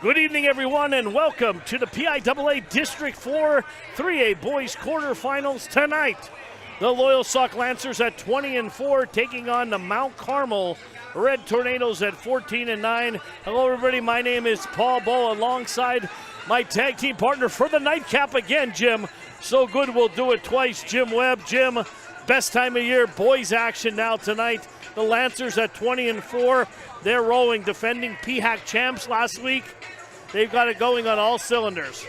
Good evening, everyone, and welcome to the PIAA District 4 3A Boys quarterfinals tonight. The Loyalsock Lancers at 20-4 taking on the Mount Carmel Red Tornadoes at 14-9. Hello, everybody. My name is Paul Bowe, alongside my tag team partner for the nightcap again, Jim. So good, we'll do it twice. Jim Webb. Jim, best time of year, boys action now tonight. The Lancers at 20-4. They're rolling, defending PHAC champs last week. They've got it going on all cylinders.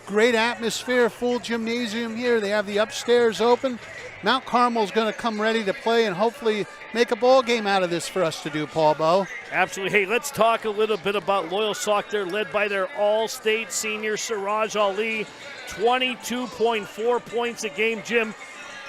Great atmosphere, full gymnasium here. They have the upstairs open. Mount Carmel's going to come ready to play and hopefully make a ball game out of this for us to do, Paul Bowe. Absolutely. Hey, let's talk a little bit about Loyalsock. They're led by their all-state senior Siraj Ali, 22.4 points a game. Jim,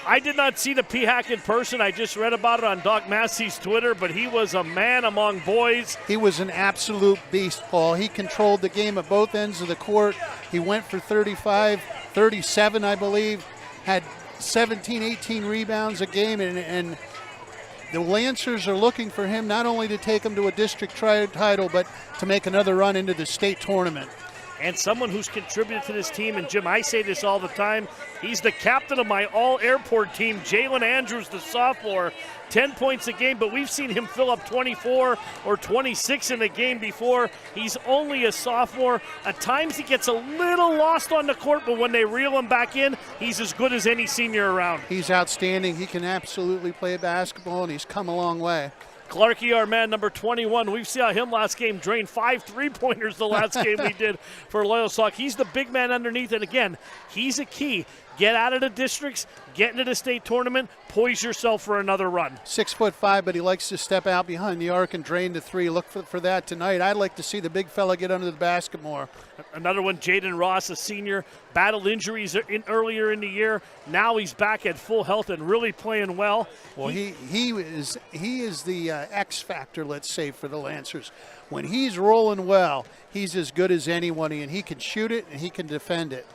I did not see the PHAC in person. I just read about it on Doc Massey's Twitter, but he was a man among boys. He was an absolute beast, Paul. He controlled the game at both ends of the court. He went for 35, 37, I believe, had 17, 18 rebounds a game, and the Lancers are looking for him not only to take him to a district title, but to make another run into the state tournament. And someone who's contributed to this team, and Jim, I say this all the time, he's the captain of my all-airport team, Jalen Andrews, the sophomore, 10 points a game, but we've seen him fill up 24 or 26 in a game before. He's only a sophomore. At times he gets a little lost on the court, but when they reel him back in, he's as good as any senior around. He's outstanding. He can absolutely play basketball, and he's come a long way. Clarkie, our man, number 21. We've seen him last game drain 5 3-pointers the last game we did for Loyalsock. He's the big man underneath, and again, he's a key. Get out of the districts, get into the state tournament, poise yourself for another run. 6'5", but he likes to step out behind the arc and drain the three. Look for that tonight. I'd like to see the big fella get under the basket more. Another one, Jaden Ross, a senior, battled injuries earlier in the year. Now he's back at full health and really playing well. Well, he is the X factor, let's say, for the Lancers. When he's rolling well, he's as good as anyone, and he can shoot it and he can defend it.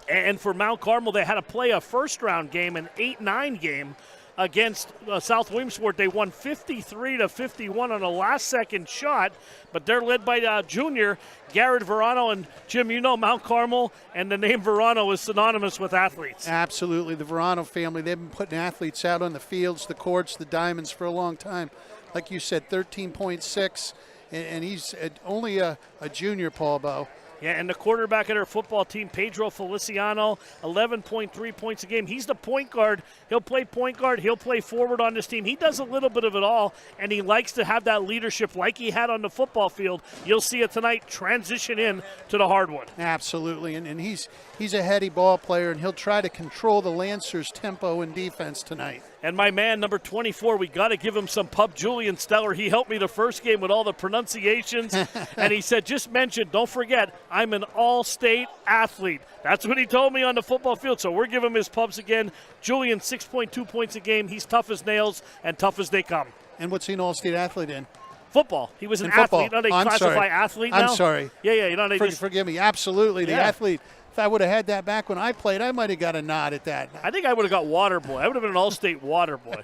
And for Mount Carmel, they had to play a first-round game, an 8-9 game against South Williamsport. They won 53-51 on a last-second shot, but they're led by junior Garrett Verano. And, Jim, you know Mount Carmel, and the name Verano is synonymous with athletes. Absolutely. The Verano family, they've been putting athletes out on the fields, the courts, the diamonds for a long time. Like you said, 13.6, and he's only a junior, Paul Bowe. Yeah, and the quarterback of their football team, Pedro Feliciano, 11.3 points a game. He's the point guard. He'll play point guard. He'll play forward on this team. He does a little bit of it all, and he likes to have that leadership like he had on the football field. You'll see it tonight transition in to the hardwood. Absolutely, and he's a heady ball player, and he'll try to control the Lancers' tempo and defense tonight. And my man, number 24, we got to give him some pub, Julian Stellar. He helped me the first game with all the pronunciations. And he said, just mention, don't forget, I'm an all-state athlete. That's what he told me on the football field. So we're giving him his pubs again. Julian, 6.2 points a game. He's tough as nails and tough as they come. And what's he an all-state athlete in? Football. He was an football. athlete. You know they classify athlete now? I'm sorry. Yeah, you know they Forgive me. Absolutely, the athlete. If I would have had that back when I played, I might have got a nod at that. I think I would have got water boy. I would have been an all-state water boy.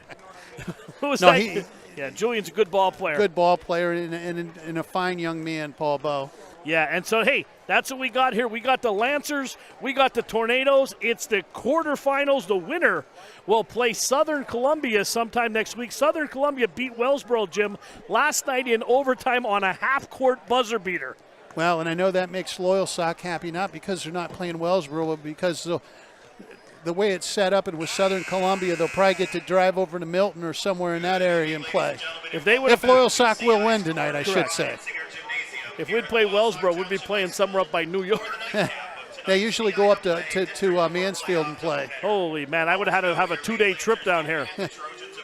Yeah, Julian's a good ball player. Good ball player and a fine young man, Paul Bowe. Yeah, and so, hey, that's what we got here. We got the Lancers. We got the Tornadoes. It's the quarterfinals. The winner will play Southern Columbia sometime next week. Southern Columbia beat Wellsboro, Jim, last night in overtime on a half-court buzzer beater. Well, and I know that makes Loyalsock happy, not because they're not playing Wellsboro, but because the way it's set up and with Southern Columbia, they'll probably get to drive over to Milton or somewhere in that area and play. If Loyalsock will win tonight, I should say. If we'd play Wellsboro, we'd be playing somewhere up by New York. They usually go up to Mansfield and play. Holy man, I would have had to have a 2-day trip down here.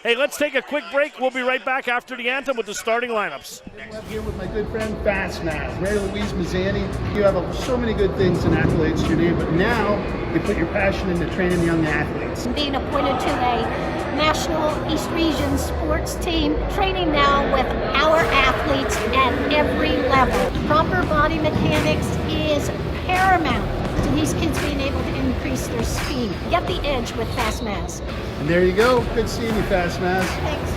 Hey, let's take a quick break. We'll be right back after the anthem with the starting lineups. I'm here with my good friend Fast Maz, Mary Louise Mazzani. You have so many good things and accolades to your name, but now you put your passion into training young athletes. Being appointed to a National East Region sports team, training now with our athletes at every level. Proper body mechanics is paramount to these kids being able to increase their speed. Get the edge with Fast Maz. And there you go. Good seeing you, Fast Maz. Thanks.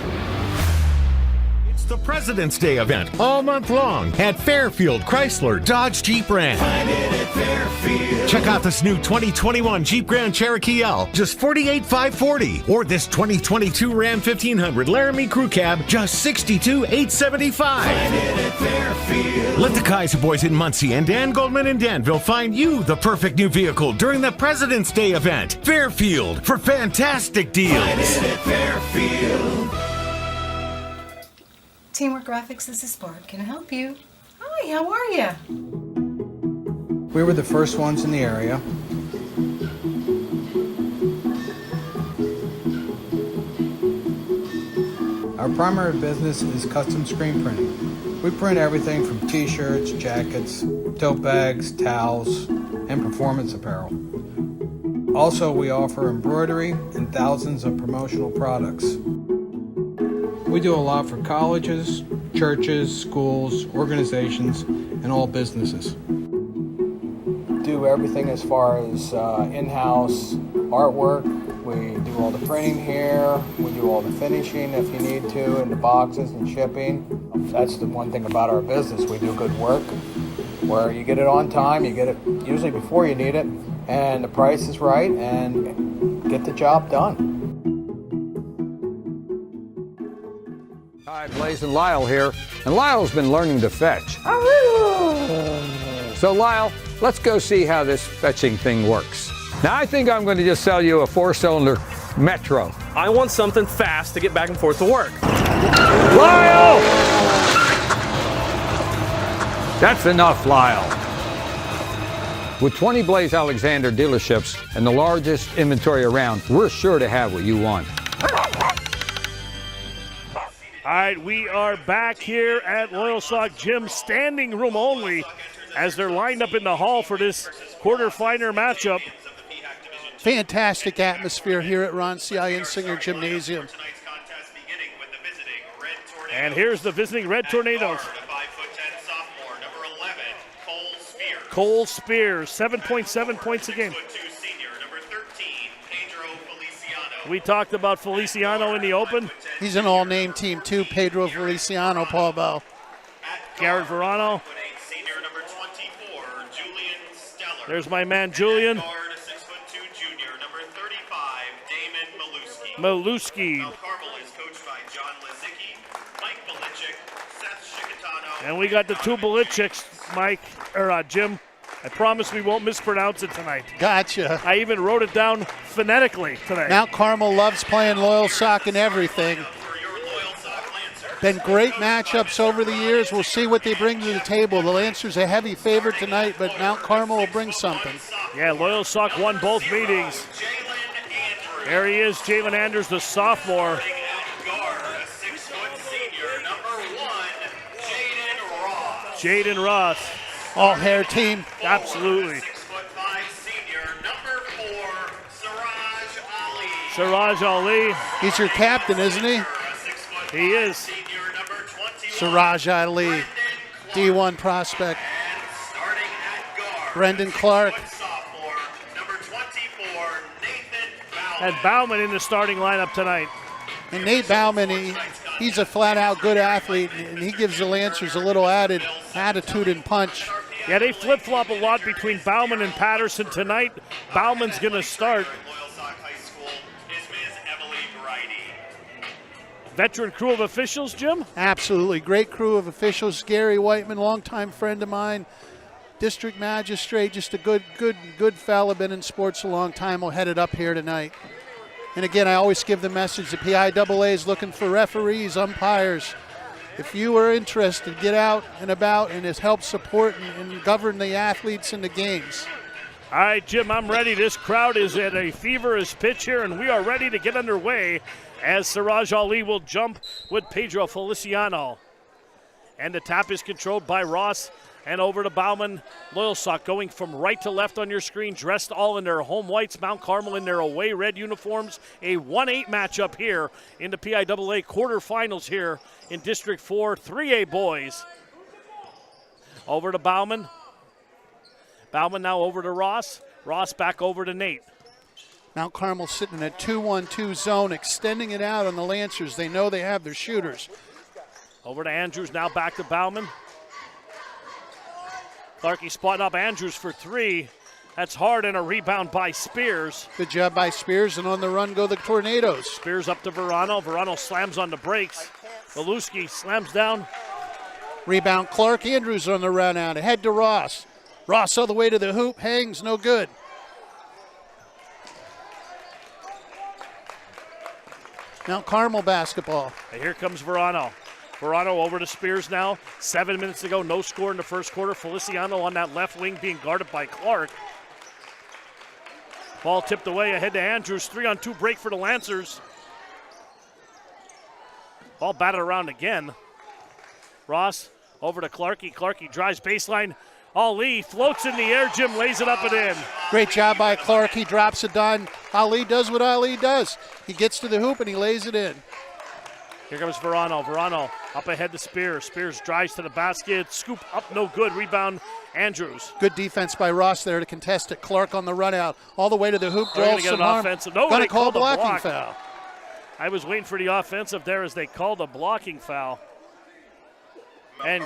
It's the President's Day event all month long at Fairfield Chrysler Dodge Jeep Ram. Find it at Fairfield. Check out this new 2021 Jeep Grand Cherokee L, just $48,540. Or this 2022 Ram 1500 Laramie Crew Cab, just $62,875. Find it at Fairfield. Let the Kaiser Boys in Muncie and Dan Goldman in Danville find you the perfect new vehicle during the President's Day event. Fairfield, for fantastic deals. Find it at Fairfield. Teamwork Graphics, this is Barb. Can I help you? Hi, how are you? We were the first ones in the area. Our primary business is custom screen printing. We print everything from t-shirts, jackets, tote bags, towels, and performance apparel. Also, we offer embroidery and thousands of promotional products. We do a lot for colleges, churches, schools, organizations, and all businesses. Do everything as far as in-house artwork. We do all the printing here. We do all the finishing if you need to, and the boxes and shipping. That's the one thing about our business. We do good work where you get it on time, you get it usually before you need it, and the price is right, and get the job done. Hi, Blaze and Lyle here, and Lyle's been learning to fetch. So Lyle, let's go see how this fetching thing works. Now I think I'm going to just sell you a 4-cylinder Metro. I want something fast to get back and forth to work. Lyle! That's enough, Lyle. With 20 Blaze Alexander dealerships and the largest inventory around, we're sure to have what you want. All right, we are back here at Loyalsock Gym, standing room only, as they're lined up in the hall for this quarterfinal matchup. Fantastic atmosphere here at Ron C.I. Insinger Gymnasium. And here's the visiting Red Tornadoes. Cole Spears, 7.7 points a game. We talked about Feliciano in the open. He's an all-name team too, Pedro Feliciano, Paul Bell. Garrett Verano. There's my man Julian. Maluski. And we got the two Belichicks, Jim. I promise we won't mispronounce it tonight. Gotcha. I even wrote it down phonetically today. Mount Carmel loves playing Loyalsock and everything. Been great matchups over the years. We'll see what they bring to the table. The Lancers a heavy favorite tonight, but Mount Carmel will bring something. Yeah, Loyalsock won both meetings. There he is, Jalen Anders, the sophomore. Jaden Ross. All hair team. Absolutely. Siraj Ali. He's your captain, isn't he? He is. Siraj Ali, D1 prospect. Brendan Clark. And Bauman in the starting lineup tonight. And Nate Bauman, he's a flat-out good athlete, and he gives the Lancers a little added attitude and punch. Yeah, they flip-flop a lot between Bauman and Patterson tonight. Bauman's going to start. Veteran crew of officials, Jim? Absolutely. Great crew of officials. Gary Whiteman, longtime friend of mine. District magistrate, just a good fella, been in sports a long time, will head it up here tonight. And again, I always give the message, the PIAA is looking for referees, umpires. If you are interested, get out and about and help support and govern the athletes in the games. All right, Jim, I'm ready. This crowd is at a feverish pitch here, and we are ready to get underway as Siraj Ali will jump with Pedro Feliciano. And the tap is controlled by Ross. And over to Bauman. Loyalsock going from right to left on your screen, dressed all in their home whites. Mount Carmel in their away red uniforms. A 1-8 matchup here in the PIAA quarterfinals here in District 4, 3A boys. Over to Bauman. Bauman now over to Ross. Ross back over to Nate. Mount Carmel sitting in a 2-1-2 zone, extending it out on the Lancers. They know they have their shooters. Over to Andrews, now back to Bauman. Clarkey spotting up Andrews for three. That's hard, and a rebound by Spears. Good job by Spears, and on the run go the Tornadoes. Spears up to Verano. Verano slams on the brakes. Maluski slams down. Rebound Clark. Andrews on the run out. Ahead to Ross. Ross all the way to the hoop. Hangs, no good. Mount Carmel basketball. And here comes Verano. Verano over to Spears now. 7 minutes to go. No score in the first quarter. Feliciano on that left wing being guarded by Clark. Ball tipped away ahead to Andrews. 3-on-2 break for the Lancers. Ball batted around again. Ross over to Clarkey. Clarkey drives baseline. Ali floats in the air. Jim lays it up and in. Great job by Clark. He drops it down. Ali does what Ali does. He gets to the hoop and he lays it in. Here comes Verano. Verano up ahead to Spears. Spears drives to the basket. Scoop up, no good. Rebound, Andrews. Good defense by Ross there to contest it. Clark on the run out. All the way to the hoop. Draws some harm. Gonna call a blocking block. foul. I was waiting for the offensive there as they called a blocking foul. And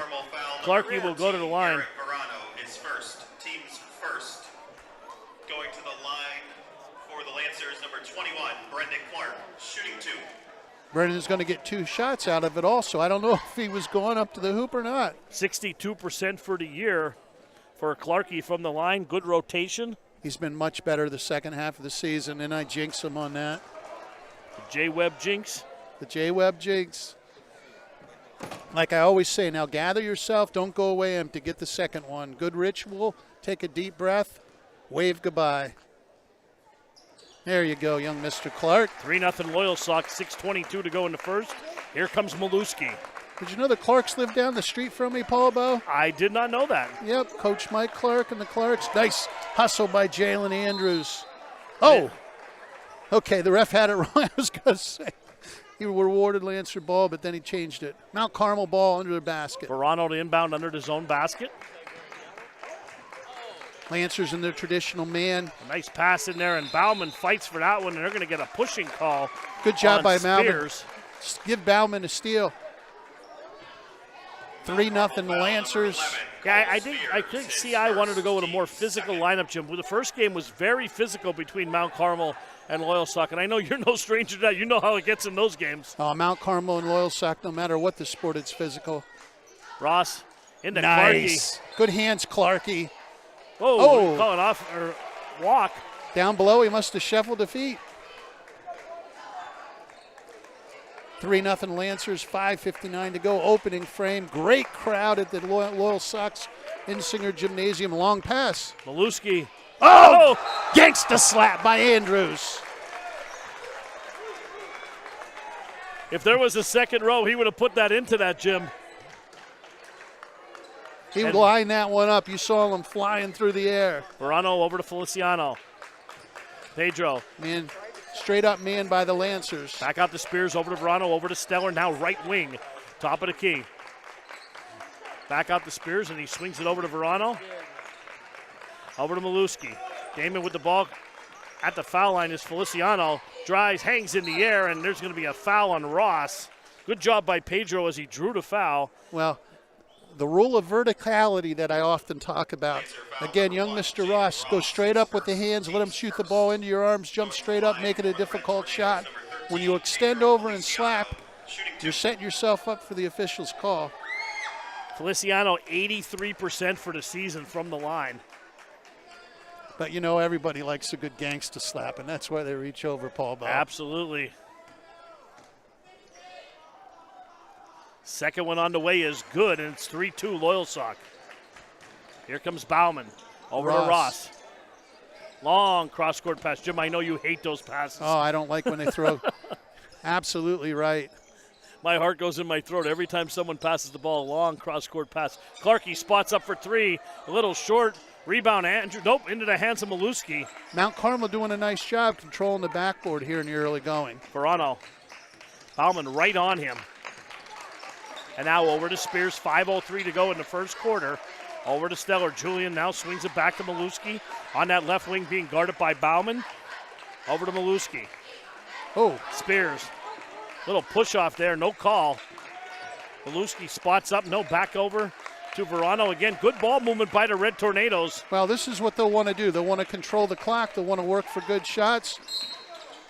Clarkey will go to the line. Verano is first. Team's first. Going to the line for the Lancers, number 21, Brendan Clark, shooting two. Brendan's going to get 2 shots out of it also. I don't know if he was going up to the hoop or not. 62% for the year for Clarkey from the line. Good rotation. He's been much better the second half of the season, and I jinx him on that. The J-Webb jinx. The J-Webb jinx. Like I always say, now gather yourself. Don't go away empty. Get the second one. Good ritual. Take a deep breath. Wave goodbye. There you go, young Mr. Clark. 3-0 Loyalsock, 6:22 to go in the first. Here comes Maluski. Did you know the Clarks live down the street from me, Paul Bow? I did not know that. Yep, Coach Mike Clark and the Clarks. Nice hustle by Jalen Andrews. Oh, okay, the ref had it wrong. I was going to say he rewarded Lancer ball, but then he changed it. Mount Carmel ball under the basket. Verano to inbound under the zone basket. Lancers in their traditional man. A nice pass in there, and Bauman fights for that one, and they're going to get a pushing call. Good job by Spears. Bauman. Give Bauman a steal. 3-0 Lancers. Yeah, I think CI wanted to go with a more physical lineup, Jim. The first game was very physical between Mount Carmel and Loyalsock, and I know you're no stranger to that. You know how it gets in those games. Oh, Mount Carmel and Loyalsock, no matter what the sport, it's physical. Ross into nice. Clarkey. Good hands, Clarkey. Oh, calling off or walk. Down below, he must have shuffled the feet. 3-0 Lancers, 5:59 to go. Opening frame. Great crowd at the Loyalsock's Insinger Gymnasium. Long pass. Maluski. Oh! Gangsta slap by Andrews. If there was a second row, he would have put that into that, Jim. He would line that one up. You saw him flying through the air. Verano over to Feliciano. Pedro. Man, straight up man by the Lancers. Back out to Spears, over to Verano, over to Stellar, now right wing. Top of the key. Back out to Spears, and he swings it over to Verano. Over to Maluski. Damon with the ball at the foul line is Feliciano. Drives, hangs in the air, and there's going to be a foul on Ross. Good job by Pedro as he drew the foul. Well, the rule of verticality that I often talk about. Again, young Mr. Ross, go straight up with the hands, let him shoot the ball into your arms, jump straight up, make it a difficult shot. When you extend over and slap, you're setting yourself up for the official's call. Feliciano, 83% for the season from the line. But you know, everybody likes a good gangsta slap, and that's why they reach over, Paul Bell. Absolutely. Second one on the way is good, and it's 3-2 Loyalsock. Here comes Bauman. Over to Ross. Long cross-court pass. Jim, I know you hate those passes. Oh, I don't like when they throw. Absolutely right. My heart goes in my throat every time someone passes the ball. Long cross-court pass. Clarkey spots up for three. A little short. Rebound, Andrew. Nope, into the hands of Maluski. Mount Carmel doing a nice job controlling the backboard here in the early going. Verano. Bauman right on him. And now over to Spears, 5:03 to go in the first quarter. Over to Stellar. Julian now swings it back to Maluski. On that left wing being guarded by Bauman. Over to Maluski. Oh. Spears. Little push off there, no call. Maluski spots up, no back over to Verano. Again, good ball movement by the Red Tornadoes. Well, this is what they'll want to do. They'll want to control the clock. They'll want to work for good shots.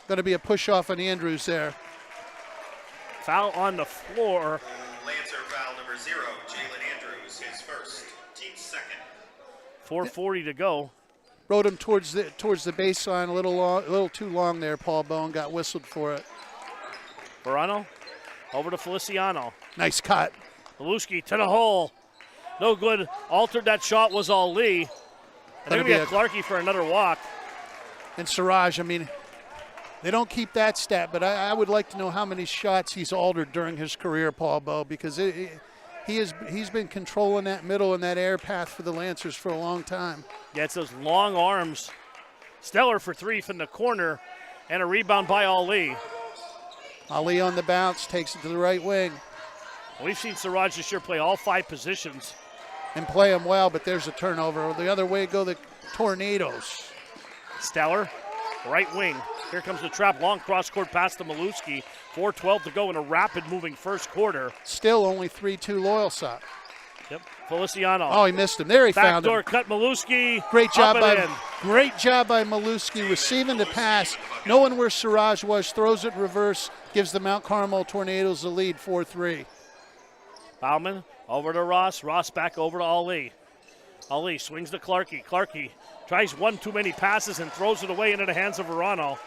Going to be a push off on Andrews there. Foul on the floor. Lancer foul number 0, Jalen Andrews, his first, team's second. 4:40 to go. Rode him towards the baseline a little too long there. Paul Bone got whistled for it. Verano over to Feliciano. Nice cut. Maluski to the hole. No good. Altered that shot was Ali. And they're going to get Clarkey for another walk. And Siraj, I mean, they don't keep that stat, but I would like to know how many shots he's altered during his career, Paul Bowe, because he's been controlling that middle and that air path for the Lancers for a long time. Yeah, it's those long arms. Stellar for 3 from the corner, and a rebound by Ali. Ali on the bounce, takes it to the right wing. We've seen Siraj this year play all 5 positions. And play them well, but there's a turnover. The other way go the Tornadoes. Stellar, right wing. Here comes the trap, long cross-court pass to Maluski. 4:12 to go in a rapid-moving first quarter. Still only 3-2 Loyalsock. Yep, Feliciano. Oh, he missed him. There he found him. Backdoor cut Maluski. Great job by Maluski receiving the pass, knowing where Siraj was, throws it reverse, gives the Mount Carmel Tornadoes the lead, 4-3. Bauman over to Ross. Ross back over to Ali. Ali swings to Clarkey. Clarkey tries one too many passes and throws it away into the hands of Verano.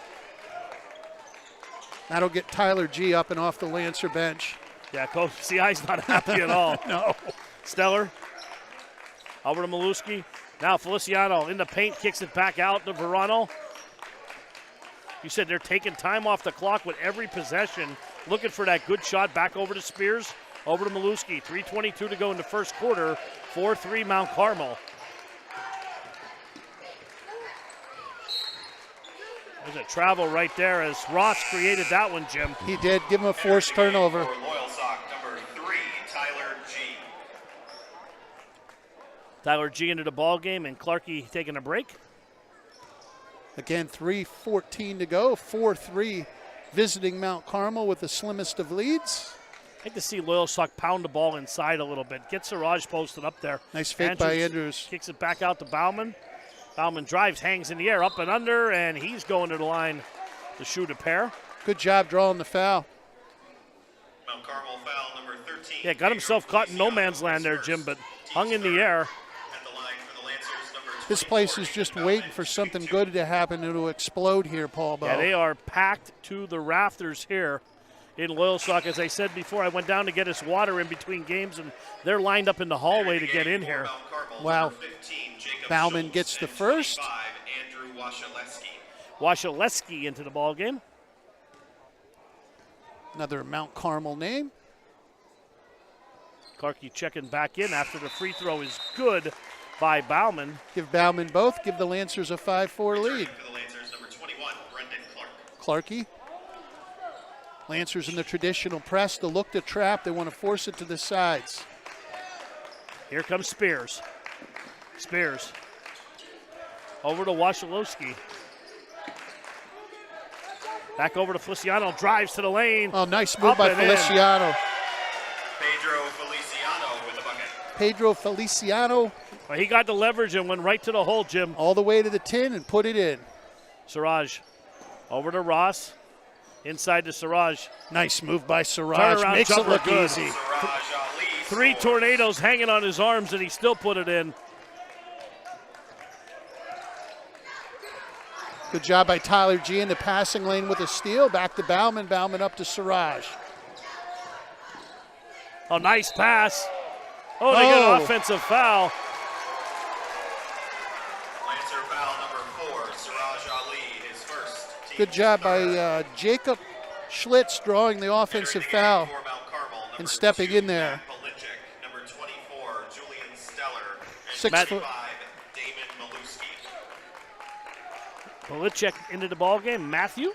That'll get Tyler G up and off the Lancer bench. Yeah, Coach CI's not happy at all. No. Stellar over to Maluski. Now Feliciano in the paint, kicks it back out to Verano. You said they're taking time off the clock with every possession, looking for that good shot back over to Spears. Over to Maluski, 3:22 to go in the first quarter, 4-3 Mount Carmel. There's a travel right there as Ross created that one, Jim. He did. Give him a forced turnover. For Loyalsock, number 3, Tyler G. Tyler G into the ball game, and Clarkey taking a break. Again, 3:14 to go, 4-3 visiting Mount Carmel with the slimmest of leads. I'd like to see Loyalsock pound the ball inside a little bit. Get Siraj posted up there. Nice fake by Andrews. Kicks it back out to Bauman. Bauman drives, hangs in the air, up and under, and he's going to the line to shoot a pair. Good job drawing the foul. Mount Carmel foul number 13. Yeah, got himself caught in no man's land there, Jim, but hung in the air. At the line for the Lancers, number 24, This place is just waiting for something good to happen and to explode here, Paul Bowe. Yeah, they are packed to the rafters here in Loyalsock. As I said before, I went down to get us water in between games, and they're lined up in the hallway to get in here. Wow. Bauman ggets the first. Andrew Washaleski into the ball game. Another Mount Carmel name. Clarkey checking back in after the free throw is good by Bauman. Give Bauman both. Give the Lancers a 5-4 lead. For the Lancers, number 21, Brendan Clark. Clarkey. Lancers in the traditional press. They'll look to trap. They want to force it to the sides. Here comes Spears. Spears over to Washaleski. Back over to Feliciano. Drives to the lane. Oh, nice move by Feliciano. Pedro Feliciano with the bucket. Pedro Feliciano. Well, he got the leverage and went right to the hole, Jim. All the way to the tin and put it in. Siraj over to Ross. Inside to Siraj. Nice move by Siraj. Turnaround Makes it jumper look good. easy. 3 tornadoes hanging on his arms, and he still put it in. Good job by Tyler G in the passing lane with a steal. Back to Bauman. Bauman up to Siraj. Oh, nice pass. Oh, they get an offensive foul. Lancer foul number 4, Siraj Ali, his first. Good job by Jacob Schlitz drawing the offensive foul For Mount Carmel, number and stepping 2, in there. Palichik, number 24, Julian Stellar, and 6 number foot. 5, Damon Maluski. Palichik into the ball game. Matthew.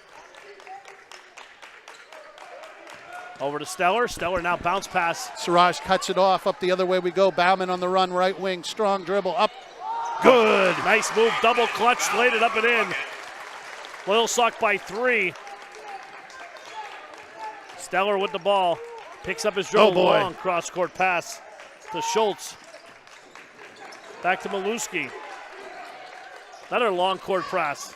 Over to Stellar. Stellar now bounce pass. Siraj cuts it off. Up the other way we go. Bauman on the run, right wing. Strong dribble. Up. Good. Nice move. Double clutch. Slayed it up and in. Loyalsock by 3. Stellar with the ball. Picks up his dribble. Oh, boy. Long cross-court pass to Schultz. Back to Maluski. Another long court press.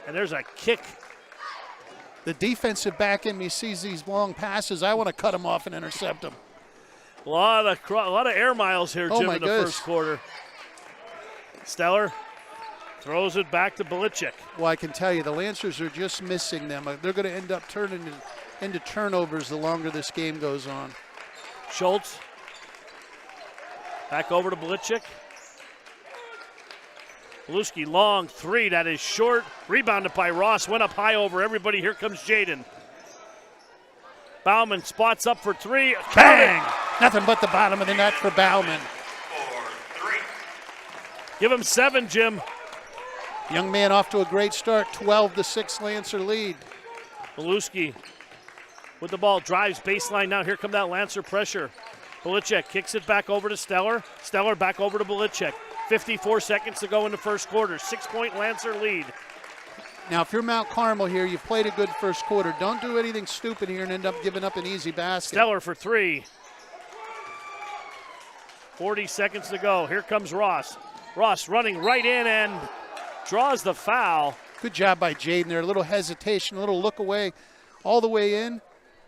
And there's a kick. The defensive back in me sees these long passes. I want to cut them off and intercept them. A lot of air miles here, Jim, in the first quarter. Stellar throws it back to Belichick. Well, I can tell you, the Lancers are just missing them. They're going to end up turning into turnovers the longer this game goes on. Schultz. Back over to Belichick. Maluski, long three. That is short. Rebounded by Ross. Went up high over everybody. Here comes Jaden. Bauman spots up for three. Bang! Nothing but the bottom of the net for Bauman. Give him 7, Jim. Young man off to a great start. 12-6 Lancer lead. Maluski with the ball. Drives baseline now. Here come that Lancer pressure. Belichick kicks it back over to Stellar. Stellar back over to Belichick. 54 seconds to go in the first quarter. 6-point Lancer lead. Now, if you're Mount Carmel here, you've played a good first quarter. Don't do anything stupid here and end up giving up an easy basket. Stellar for 3. 40 seconds to go. Here comes Ross. Ross running right in and draws the foul. Good job by Jaden there. A little hesitation, a little look away. All the way in,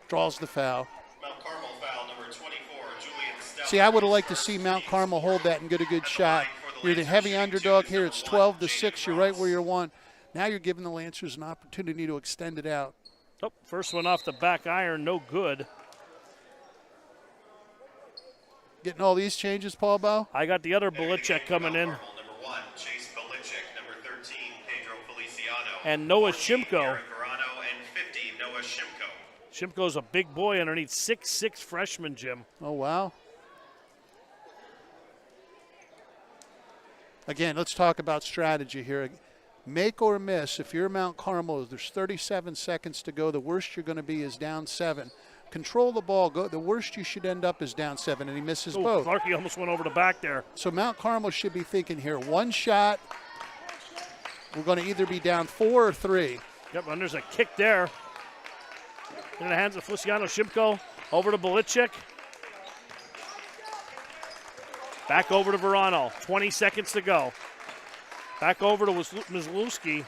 draws the foul. Mount Carmel foul number 24, Julian Stellar. See, I would have liked to see Mount Carmel hold that and get a good shot. You're the heavy underdog here. It's 12-6. You're right where you want. Now you're giving the Lancers an opportunity to extend it out. Oh, first one off the back iron, no good. Getting all these changes, Paul Bow? I got the other Belichick coming in. Number 1, Chase Belichick. Number 13, Pedro Feliciano. And Noah 14, Shimko. Eric Verano, and 50, Noah Shimko. Shimko's a big boy underneath, 6'6" freshman, Jim. Oh, wow. Again, let's talk about strategy here. Make or miss. If you're Mount Carmel, there's 37 seconds to go. The worst you're going to be is down 7. Control the ball. Go. The worst you should end up is down 7, and he misses both. Clarkey almost went over the back there. So Mount Carmel should be thinking here, one shot, we're going to either be down 4 or 3. Yep, and there's a kick there. In the hands of Feliciano. Shimko over to Belichick. Back over to Verano. 20 seconds to go. Back over to Maluski.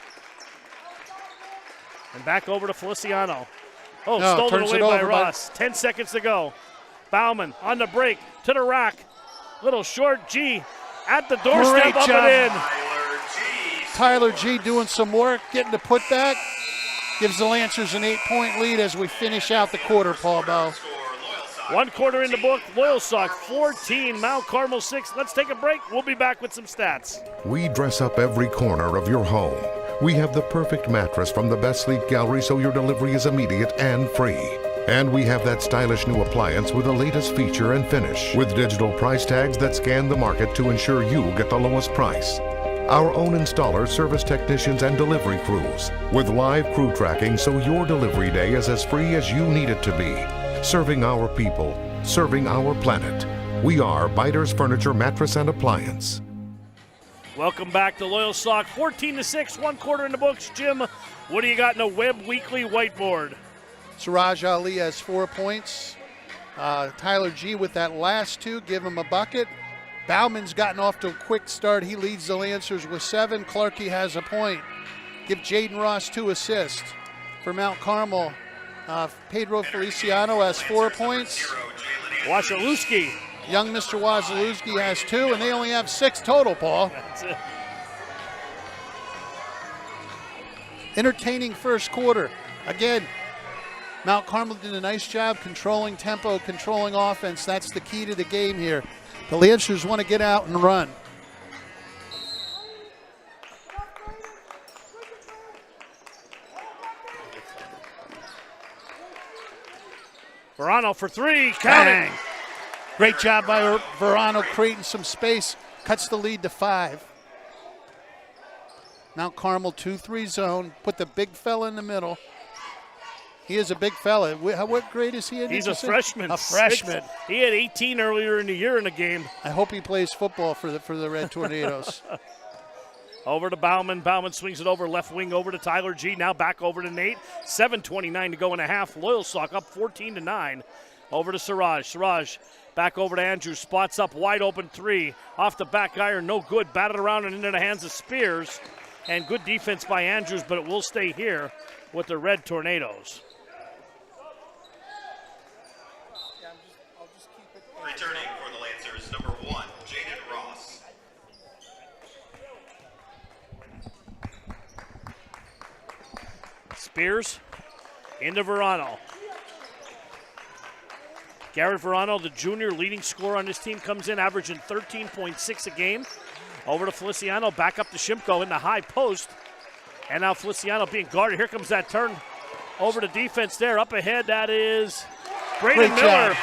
And back over to Feliciano. Oh, stolen away by Ross. 10 seconds to go. Bauman on the break to the rack. Little short G at the doorstep, up and in. Tyler G doing some work, getting the putback. Gives the Lancers an 8-point lead as we finish out the quarter, Paul Bow. 1 quarter in the book. Loyalsock 14, Mount Carmel 6. Let's take a break. We'll be back with some stats. We dress up every corner of your home. We have the perfect mattress from the best sleep gallery so your delivery is immediate and free. And we have that stylish new appliance with the latest feature and finish, with digital price tags that scan the market to ensure you get the lowest price. Our own installers, service technicians, and delivery crews, with live crew tracking so your delivery day is as free as you need it to be. Serving our people, serving our planet. We are Biters Furniture, Mattress, and Appliance. Welcome back to Loyalsock. 14-6, 1 quarter in the books. Jim, what do you got in the Webb Weekly whiteboard? Siraj Ali has 4 points. Tyler G with that last 2, give him a bucket. Bauman's gotten off to a quick start. He leads the Lancers with 7. Clarkey has a point. Give Jaden Ross 2 assists. For Mount Carmel, Pedro Feliciano has 4 points. Wasilewski. Young Mr. Wasilewski has 2, and they only have 6 total, Paul. That's it. Entertaining first quarter. Again, Mount Carmel did a nice job controlling tempo, controlling offense. That's the key to the game here. The Lancers want to get out and run. Verano for 3, counting. Great job by Verano creating some space. Cuts the lead to 5. Mount Carmel 2-3 zone. Put the big fella in the middle. He is a big fella. What grade is he in? He's a freshman. A freshman. He had 18 earlier in the year in a game. I hope he plays football for the Red Tornadoes. Over to Bauman. Bauman swings it over left wing over to Tyler G. Now back over to Nate. 7:29 to go in a half. Loyalsock up 14-9. Over to Siraj. Siraj back over to Andrews. Spots up wide open three. Off the back iron. No good. Batted around and into the hands of Spears. And good defense by Andrews, but it will stay here with the Red Tornadoes. Returning for the Lancers, number 1, Jaden Ross. Spears into Verano. Garrett Verano, the junior leading scorer on this team, comes in averaging 13.6 a game. Over to Feliciano, back up to Shimko in the high post. And now Feliciano being guarded. Here comes that turn over to defense there. Up ahead, that is Braden Miller.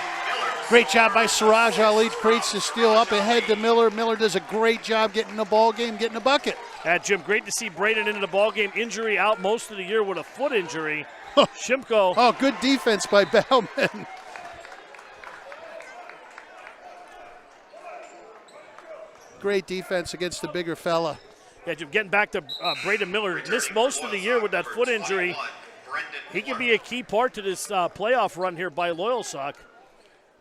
Great job by Siraj Ali. Creates the steal up ahead to Miller. Miller does a great job getting the ball game, getting a bucket. Jim, great to see Braden into the ball game. Injury out most of the year with a foot injury. Shimko. Oh, good defense by Bauman. Great defense against the bigger fella. Yeah, Jim, getting back to Braden Miller. Missed most of the year with that foot injury. He can be a key part to this playoff run here by Loyalsock.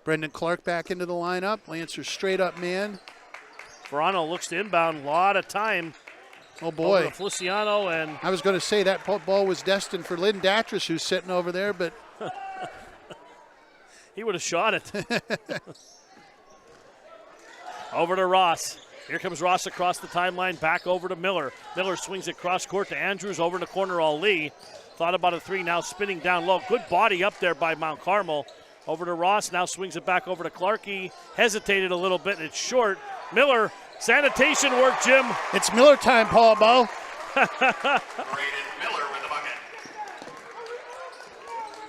Brendan Clark back into the lineup. Lancer straight up man. Verano looks to inbound. A lot of time. Oh, boy. Over to Feliciano. And I was going to say that ball was destined for Lynn Datris, who's sitting over there, but he would have shot it. Over to Ross. Here comes Ross across the timeline, back over to Miller. Miller swings it cross court to Andrews, over in the corner, Ali. Thought about a three, now spinning down low. Good body up there by Mount Carmel. Over to Ross, now swings it back over to Clark. He hesitated a little bit, and it's short. Miller, sanitation work, Jim. It's Miller time, Paul Bow. Braden Miller with the bucket.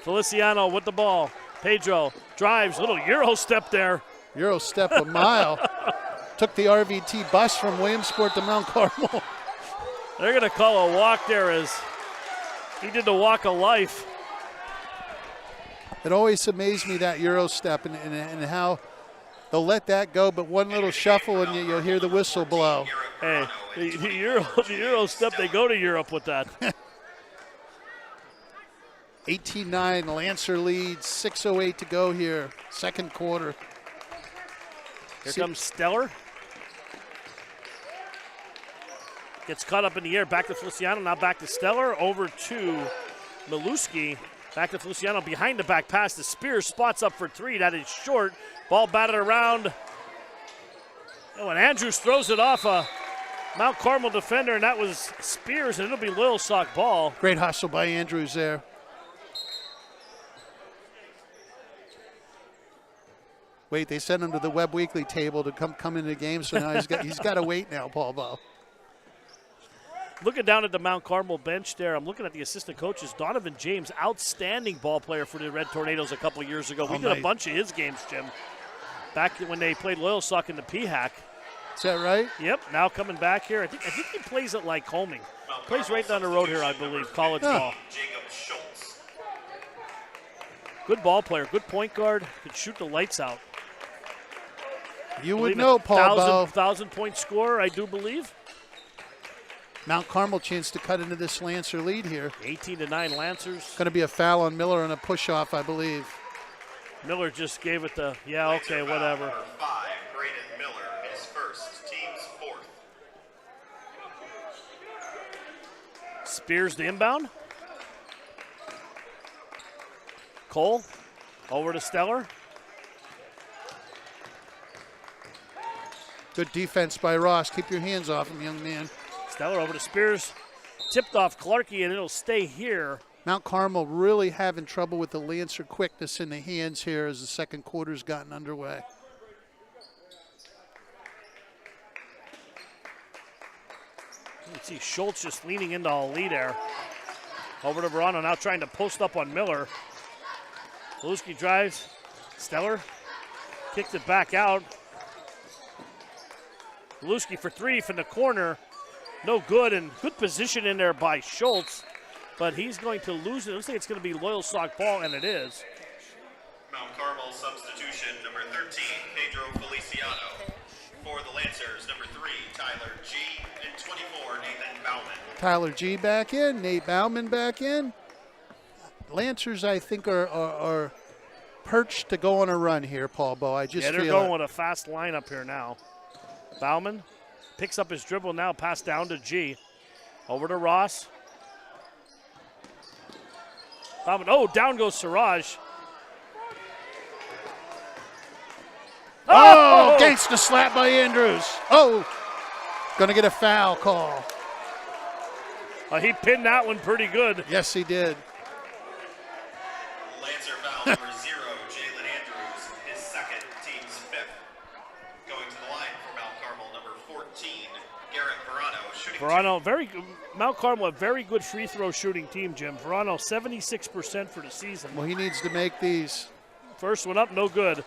Feliciano with the ball. Pedro drives, little Euro step there. Euro step a mile. Took the RVT bus from Williamsport to Mount Carmel. They're going to call a walk there as he did the walk of life. It always amazed me, that Euro step, and how they'll let that go, but one little shuffle and you'll hear the whistle blow. Hey, the Euro step, they go to Europe with that. 18-9, Lancer leads, 6:08 to go here, second quarter. Here comes Stellar. Gets caught up in the air, back to Feliciano, now back to Stellar, over to Milewski. Back to Feliciano, behind the back pass to Spears, spots up for three, that is short. Ball batted around. Oh, and Andrews throws it off a Mount Carmel defender, and that was Spears, and it'll be Loyalsock ball. Great hustle by Andrews there. Wait, they sent him to the Webb Weekly table to come into the game, so now he's got to wait now, Paul Ball. Looking down at the Mount Carmel bench there, I'm looking at the assistant coaches. Donovan James, outstanding ball player for the Red Tornadoes a couple of years ago. We did a bunch of his games, Jim, back when they played Loyalsock in the PHAC. Is that right? Yep, now coming back here. I think he plays at Lycoming. Plays right down the road here, I believe, college ball. Good ball player, good point guard, could shoot the lights out. You would know, Paul Ball. 1,000-point scorer, I do believe. Mount Carmel chance to cut into this Lancer lead here. 18-9 Lancers. Going to be a foul on Miller and a push-off, I believe. Miller just gave it the, yeah, okay, whatever. Number 5, Braden Miller, his first, team's fourth. Spears the inbound. Cole over to Stellar. Good defense by Ross. Keep your hands off him, young man. Stellar over to Spears. Tipped off Clarkey, and it'll stay here. Mount Carmel really having trouble with the Lancer quickness in the hands here as the second quarter's gotten underway. You can see Schultz just leaning into Ali there. Over to Verano, now trying to post up on Miller. Milewski drives. Stellar kicks it back out. Milewski for three from the corner. No good, and good position in there by Schultz, but he's going to lose it. It looks like it's going to be Loyalsock ball, and it is. Mount Carmel substitution, number 13, Pedro Feliciano. For the Lancers, number 3, Tyler G. And and 24, Nathan Bauman. Tyler G back in, Nate Bauman back in. Lancers, I think, are perched to go on a run here, Paul Bowe. I just they're feel going with a fast lineup here now. Bauman picks up his dribble now, pass down to G. Over to Ross. Bauman, down goes Siraj. Oh, against the slap by Andrews. Oh, gonna get a foul call. He pinned that one pretty good. Yes, he did. Lancer foul number 0, Jalen Andrews, his second, team's 5th. Going to the line for Mount Carmel, number 14, Garrett Verano, shooting. Verano, Mount Carmel, a very good free throw shooting team, Jim. Verano, 76% for the season. Well, he needs to make these. First one up, no good.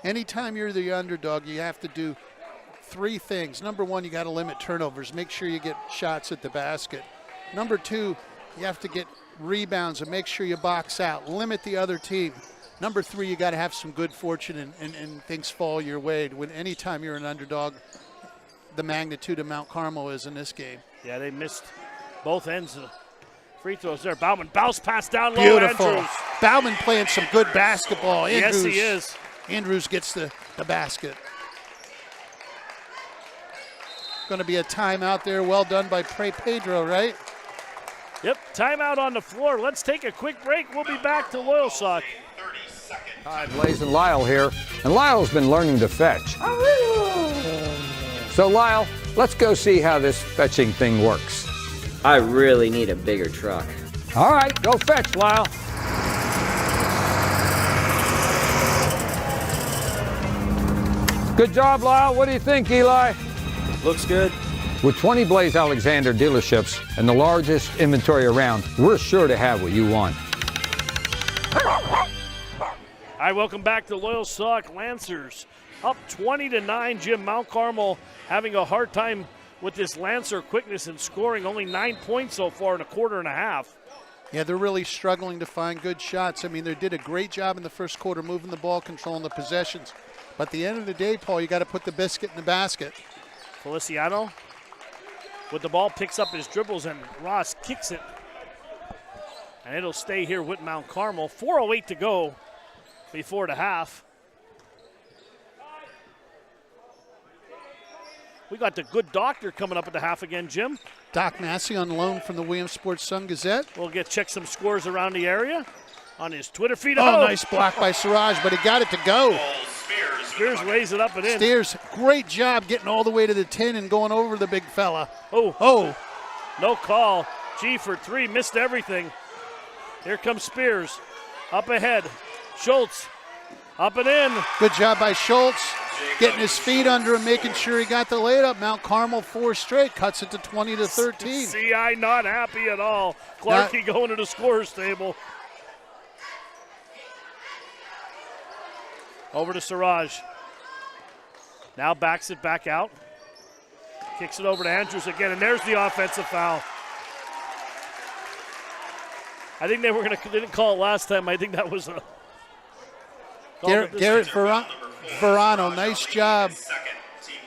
Anytime you're the underdog, you have to do 3 things. Number 1, you got to limit turnovers. Make sure you get shots at the basket. Number 2, you have to get rebounds and make sure you box out. Limit the other team. Number 3, you got to have some good fortune and things fall your way. Anytime you're an underdog, the magnitude of Mount Carmel is in this game. Yeah, they missed both ends of free throws there. Bauman bounce pass down low. Beautiful. Andrews. Bauman playing some good basketball. Yes, he is. Andrews gets the basket. Going to be a timeout there. Well done by Pedro, right? Yep, timeout on the floor. Let's take a quick break. We'll be back to Loyalsock. Hi, Blaze and Lyle here, and Lyle's been learning to fetch. So Lyle, let's go see how this fetching thing works. I really need a bigger truck. All right, go fetch, Lyle. Good job, Lyle. What do you think, Eli? Looks good. With 20 Blaze Alexander dealerships and the largest inventory around, we're sure to have what you want. Hi, welcome back to Loyalsock. Lancers up 20-9. Jim, Mount Carmel having a hard time with this Lancer quickness and scoring. Only 9 points so far in a quarter and a half. Yeah, they're really struggling to find good shots. I mean, they did a great job in the first quarter moving the ball, controlling the possessions. But at the end of the day, Paul, you got to put the biscuit in the basket. Feliciano with the ball picks up his dribbles and Ross kicks it. And it'll stay here with Mount Carmel. 4:08 to go before the half. We got the good doctor coming up at the half again, Jim. Doc Massey on loan from the Williams Sports Sun Gazette. We'll check some scores around the area on his Twitter feed. Oh, nice block by Siraj, but he got it to go. Spears lays it up and in. Steers, great job getting all the way to the 10 and going over the big fella. Oh. No call. G for 3, missed everything. Here comes Spears. Up ahead. Schultz. Up and in. Good job by Schultz. Getting his feet under him, making sure he got the layup. Mount Carmel 4 straight, cuts it to 20-13. CI not happy at all. Clarkey going to the scorer's table. Over to Siraj. Now backs it back out. Kicks it over to Andrews again, and there's the offensive foul. I think they didn't call it last time. I think that was a. Garrett Verano, nice job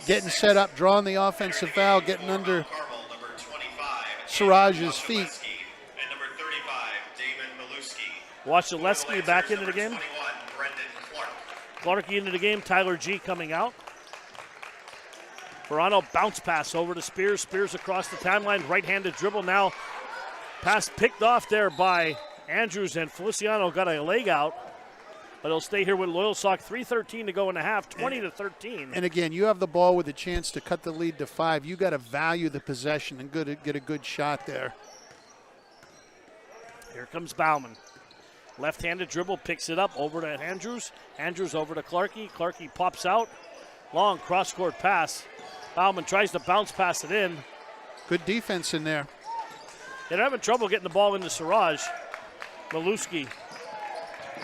getting set up, drawing the offensive foul, getting under Siraj's feet. And number 35, Damon Maluski. Wachaleski back into the game. Clarkey into the game. Tyler G coming out. Verano bounce pass over to Spears. Spears across the timeline. Right-handed dribble now. Pass picked off there by Andrews, and Feliciano got a leg out. But he'll stay here with Loyalsock. 3:13 to go in the half. 20-13. And again, you have the ball with a chance to cut the lead to 5. You got to value the possession and get a good shot there. Here comes Bauman. Left-handed dribble, picks it up over to Andrews. Andrews over to Clarkey. Clarkey pops out. Long cross-court pass. Bauman tries to bounce pass it in. Good defense in there. They're having trouble getting the ball into Siraj. Maluski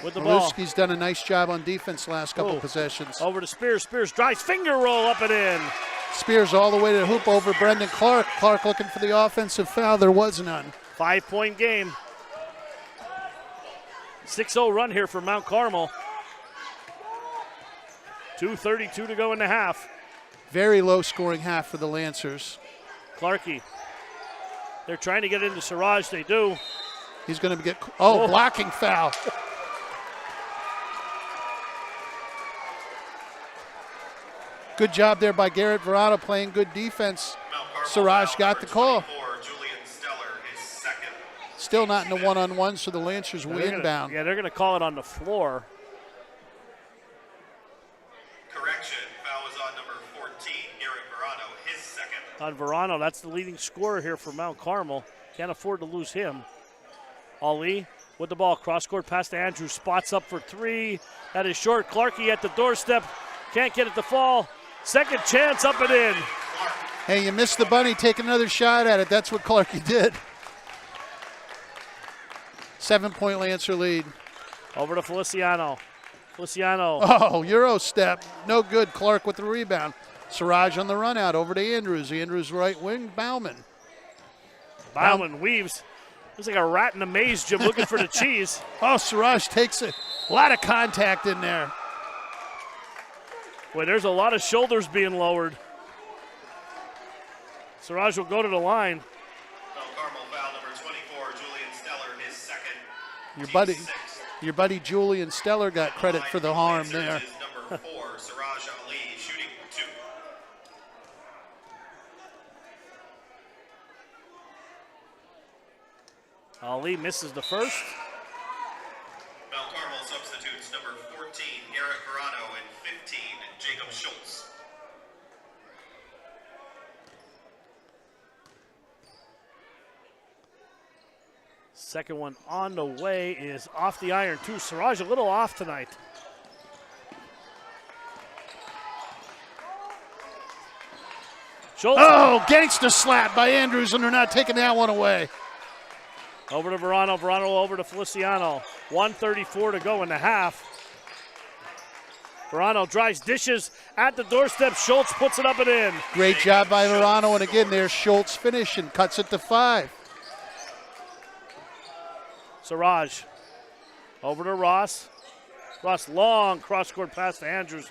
with the ball. Maluski's done a nice job on defense last couple possessions. Over to Spears. Spears drives, finger roll up and in. Spears all the way to the hoop over Brendan Clark. Clark looking for the offensive foul. There was none. 5-point game. 6-0 run here for Mount Carmel. 2:32 to go in the half. Very low scoring half for the Lancers. Clarkey. They're trying to get into Siraj. They do. He's going to get, blocking foul. Good job there by Garrett Verano playing good defense. Siraj got the call. Julian Stellar, his second. Still not in the one-on-one, so the Lancers will inbound. Yeah, they're going to call it on the floor. Correction, foul was on number 14, Garrett Verano, his second. On Verano, that's the leading scorer here for Mount Carmel. Can't afford to lose him. Ali with the ball, cross-court pass to Andrews, spots up for three. That is short. Clarkey at the doorstep, can't get it to fall. Second chance, up and in. Hey, you missed the bunny, take another shot at it. That's what Clarkey did. 7-point Lancer lead. Over to Feliciano. Feliciano. Oh, Euro step. No good. Clark with the rebound. Siraj on the run out. Over to Andrews. Andrews right wing. Bauman. Bauman weaves. Looks like a rat in a maze, Jim, looking for the cheese. Oh, Siraj takes it. A lot of contact in there. Boy, there's a lot of shoulders being lowered. Siraj will go to the line. Mount Carmel foul number 24, Julian Stellar, his second. Your buddy Julian Stellar got credit for the harm there. Number 4, Siraj Ali, shooting 2. Ali misses the first. Mount Carmel substitutes number 14, Garrett Verano, and 15, Jacob Schultz. Second one on the way is off the iron, too. Siraj a little off tonight. Schultz. Oh, gangster slap by Andrews, and they're not taking that one away. Over to Verano. Verano over to Feliciano. 1:34 to go in the half. Verano drives, dishes at the doorstep. Schultz puts it up and in. Great job by Verano, and again, there's Schultz finish and cuts it to 5. Siraj over to Ross. Ross, long cross-court pass to Andrews.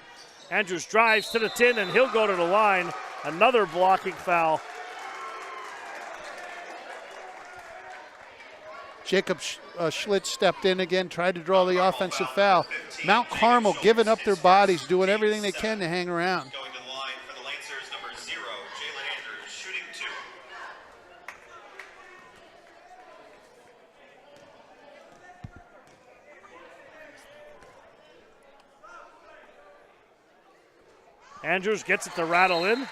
Andrews drives to the tin, and he'll go to the line. Another blocking foul. Jacob Schlitz stepped in again, tried to draw the offensive foul. Mount Carmel giving up their bodies, doing everything they can to hang around. Going to the line for the Lancers, number 0, Jalen Andrews, shooting 2. Andrews gets it to rattle in. Now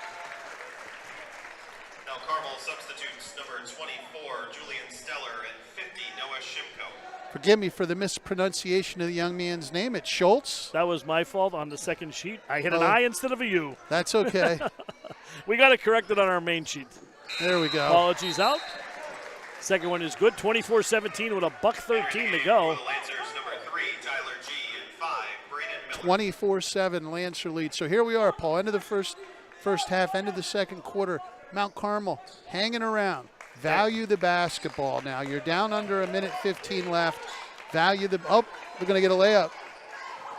Carmel substitutes number 24, Julian Stellar, and 50, Noah Shimko. Forgive me for the mispronunciation of the young man's name. It's Schultz. That was my fault on the second sheet. I hit an I instead of a U. That's okay. We got to correct it on our main sheet. There we go. Apologies out. Second one is good. 24-17 with a $1:13 to go. Lancers, number 3, Tyler G, and 5, Braden Miller. 24-7 Lancer lead. So here we are, Paul. End of the first half, end of the second quarter. Mount Carmel hanging around. Value the basketball now. You're down under 1:15 left. Value the, we're going to get a layup.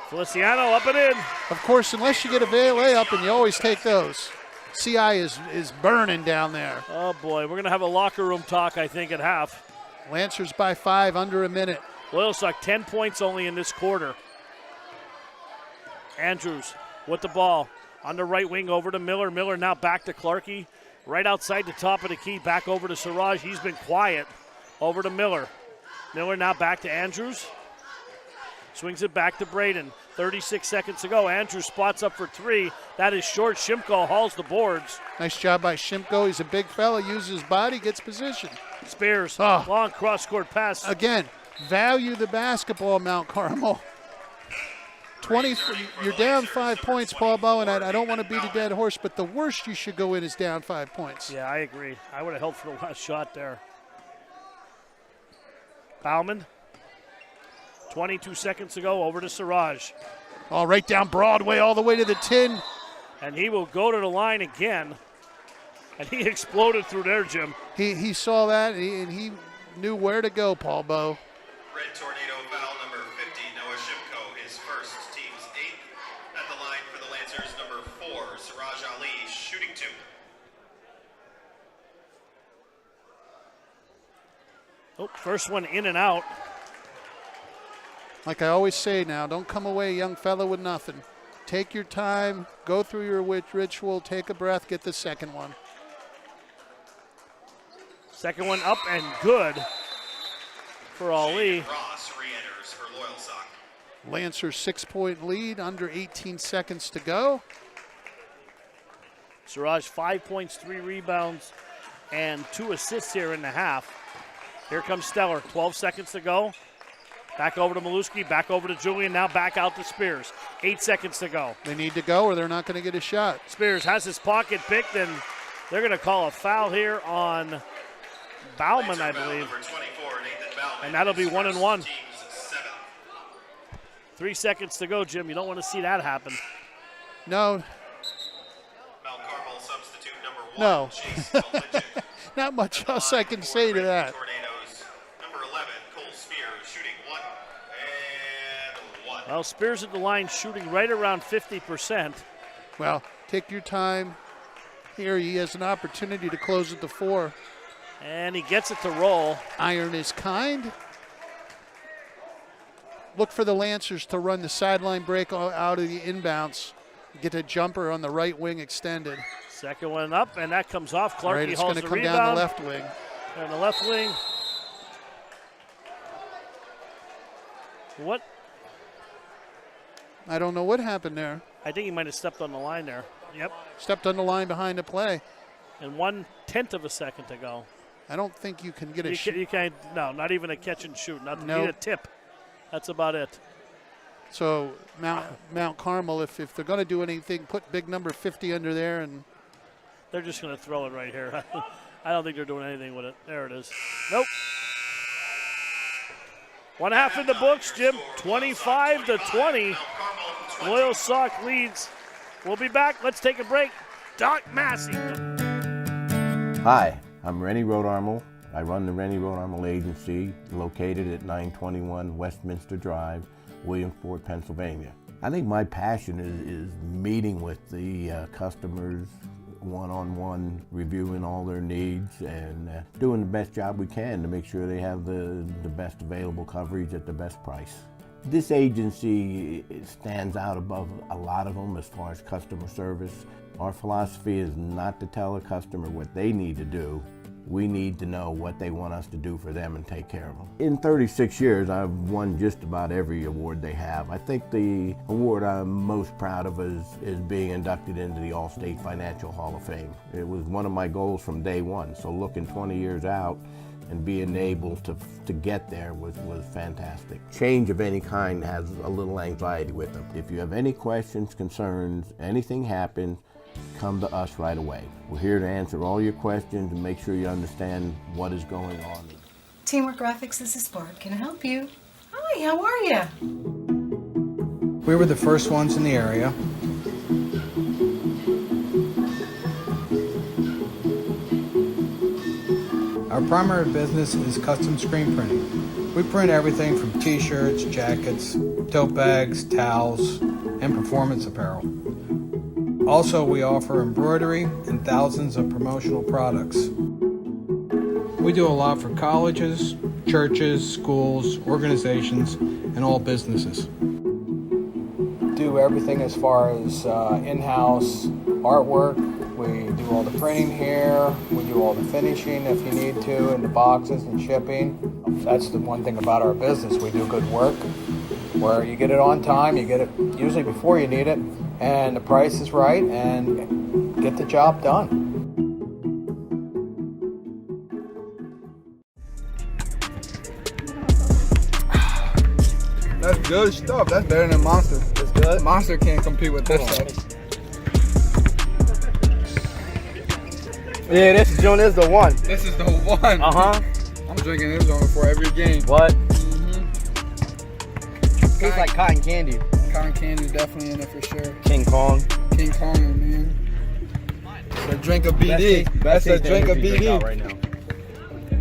Feliciano up and in. Of course, unless you get a layup, and you always take those. CI is burning down there. Oh, boy. We're going to have a locker room talk, I think, at half. Lancers by 5, under a minute. Loyalsock 10 points only in this quarter. Andrews with the ball on the right wing over to Miller. Miller now back to Clarkey. Right outside the top of the key, back over to Siraj. He's been quiet. Over to Miller. Miller now back to Andrews. Swings it back to Braden. 36 seconds to go. Andrews spots up for 3. That is short. Shimko hauls the boards. Nice job by Shimko. He's a big fella, uses his body, gets position. Spears, long cross-court pass. Again, value the basketball, Mount Carmel. 20, you're down 5 points, Paul Bowen. I don't want to beat a dead horse, but the worst you should go in is down 5 points. Yeah, I agree. I would have held for the last shot there. Bauman, 22 seconds to go, over to Siraj. Oh, right down Broadway, all the way to the tin. And he will go to the line again. And he exploded through there, Jim. He saw that, and he knew where to go, Paul Bowe. Red Tornado foul number 50, Noah Shimko, his first, team's 8th. At the line for the Lancers, number 4, Siraj Ali, shooting 2. Oh, first one in and out. Like I always say now, don't come away, young fella, with nothing. Take your time, go through your ritual, take a breath, get the second one. Second one up and good for Ali. Jaden Ross re-enters for Loyalsock. Lancers 6-point lead, under 18 seconds to go. Siraj 5 points, 3 rebounds, and 2 assists here in the half. Here comes Stellar, 12 seconds to go. Back over to Maluski, back over to Julian, now back out to Spears. 8 seconds to go. They need to go or they're not going to get a shot. Spears has his pocket picked, and they're going to call a foul here on Bauman, I believe. Number 24, Nathan Bauman. And that'll be 1 and 1. Team's 7th. 3 seconds to go, Jim. You don't want to see that happen. No. Mount Carmel substitute number 1. No. Chase Kolicic. Not much else I can say to that. Tornadoes. Number 11, Cole Spears, shooting 1 and 1. Well, Spears at the line shooting right around 50%. Well, take your time. Here he has an opportunity to close at the 4. And he gets it to roll. Iron is kind. Look for the Lancers to run the sideline break out of the inbounds. Get a jumper on the right wing extended. Second one up, and that comes off. Clarkey right, it's hauls going to the come rebound. down the left wing. And the left wing. What? I don't know what happened there. I think he might have stepped on the line there. Yep. Stepped on the line behind the play. And 1/10 of a second to go. I don't think you can get a You can't, no, not even a catch and shoot. Not Nope. need a tip. That's about it. So Mount Carmel, if they're going to do anything, put big number 50 under there. And they're just going to throw it right here. I don't think they're doing anything with it. There it is. Nope. 1/2 in the books, Jim. 25-20. Loyalsock leads. We'll be back. Let's take a break. Doc Massey. Hi, I'm Rennie Rodarmel. I run the Rennie Rodarmel Agency, located at 921 Westminster Drive, Williamsport, Pennsylvania. I think my passion is meeting with the customers one-on-one, reviewing all their needs and doing the best job we can to make sure they have the best available coverage at the best price. This agency stands out above a lot of them as far as customer service. Our philosophy is not to tell a customer what they need to do. We need to know what they want us to do for them and take care of them. In 36 years, I've won just about every award they have. I think the award I'm most proud of is being inducted into the All-State Financial Hall of Fame. It was one of my goals from day one, so looking 20 years out and being able to get there was fantastic. Change of any kind has a little anxiety with them. If you have any questions, concerns, anything happens, come to us right away. We're here to answer all your questions and make sure you understand what is going on. Teamwork Graphics, this is Bart. Can I help you? Hi, how are you? We were the first ones in the area. Our primary business is custom screen printing. We print everything from t-shirts, jackets, tote bags, towels, and performance apparel. Also, we offer embroidery and thousands of promotional products. We do a lot for colleges, churches, schools, organizations, and all businesses. Do everything as far as in-house artwork. We do all the printing here. We do all the finishing if you need to, and the boxes and shipping. That's the one thing about our business. We do good work where you get it on time, you get it usually before you need it, and the price is right, and get the job done. That's good stuff. That's better than Monster. That's good. Monster can't compete with this stuff. Yeah, this joint is the one. This is the one. Uh-huh. I'm drinking this one before every game. What? Mm-hmm. Tastes like cotton candy. Cotton candy is definitely in it for sure. King Kong. King Kong, man. It's a drink of BD. That's a drink of BD. Right now.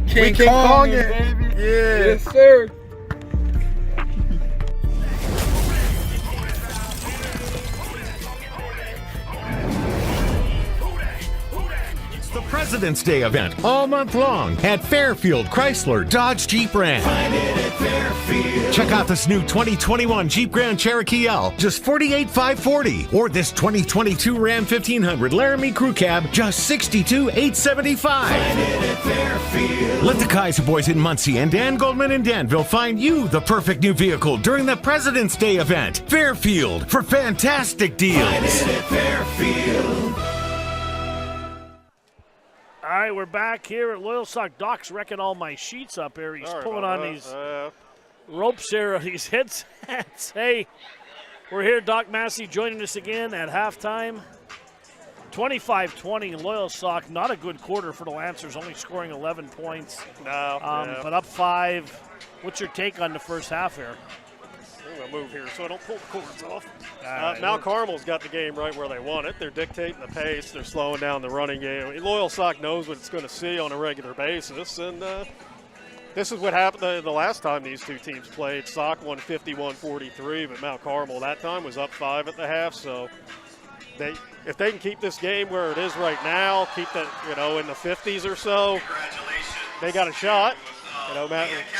King Kong, baby. Yeah. Yes, sir. President's Day event all month long at Fairfield Chrysler Dodge Jeep Ram. Find it at Fairfield. Check out this new 2021 Jeep Grand Cherokee L, just $48,540. Or this 2022 Ram 1500 Laramie Crew Cab, just $62,875. Find it at Fairfield. Let the Kaiser boys in Muncie and Dan Goldman in Danville find you the perfect new vehicle during the President's Day event. Fairfield for fantastic deals. Find it at Fairfield. All right, we're back here at Loyalsock. Doc's wrecking all my sheets up here. He's pulling on these ropes here, these headsets. Hey, we're here. Doc Massey joining us again at halftime. 25-20, Loyalsock. Not a good quarter for the Lancers, only scoring 11 points. But up 5. What's your take on the first half here? I'm going to move here so I don't pull the cords off. Right, Mount Carmel's got the game right where they want it. They're dictating the pace. They're slowing down the running game. Loyalsock knows what it's going to see on a regular basis. And this is what happened the last time these two teams played. Sock won 51-43, but Mount Carmel that time was up 5 at the half. So if they can keep this game where it is right now, keep it in the 50s or so, they got a shot.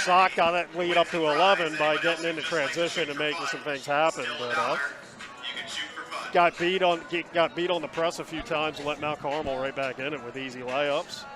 Sock got that lead up to 11 by getting into transition and making some things happen, but got beat on the press a few times and let Mount Carmel right back in it with easy layups.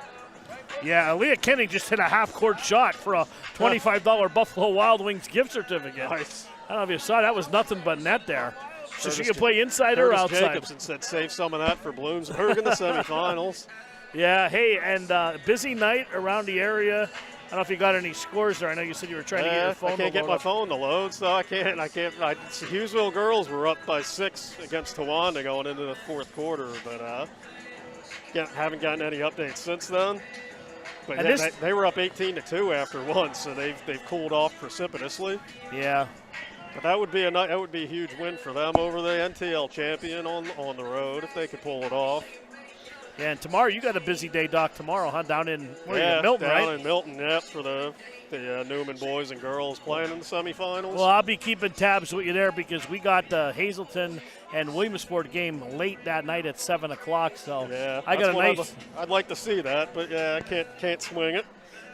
Yeah, Aaliyah Kenny just hit a half-court shot for a $25 Buffalo Wild Wings gift certificate. Nice. I don't know if you saw that. Was nothing but net there. So she can play inside or outside. Jacobson said save some of that for Bloomsburg in the semifinals. Yeah, hey, and busy night around the area. I don't know if you got any scores there. I know you said you were trying to get your phone. I can't get my phone to load, so I can't. Hughesville girls were up by 6 against Towanda going into the fourth quarter, but haven't gotten any updates since then. But they were up 18-2 after one, so they've cooled off precipitously. Yeah. But that would be a huge win for them over the NTL champion on the road if they could pull it off. Yeah, and tomorrow you got a busy day, Doc. Tomorrow, huh? Down in Milton, right? Down in Milton, yep, for the Newman boys and girls playing in the semifinals. Well, I'll be keeping tabs with you there because we got the Hazleton and Williamsport game late that night at 7 o'clock. So yeah, I got a nice. I'd like to see that, but yeah, I can't swing it.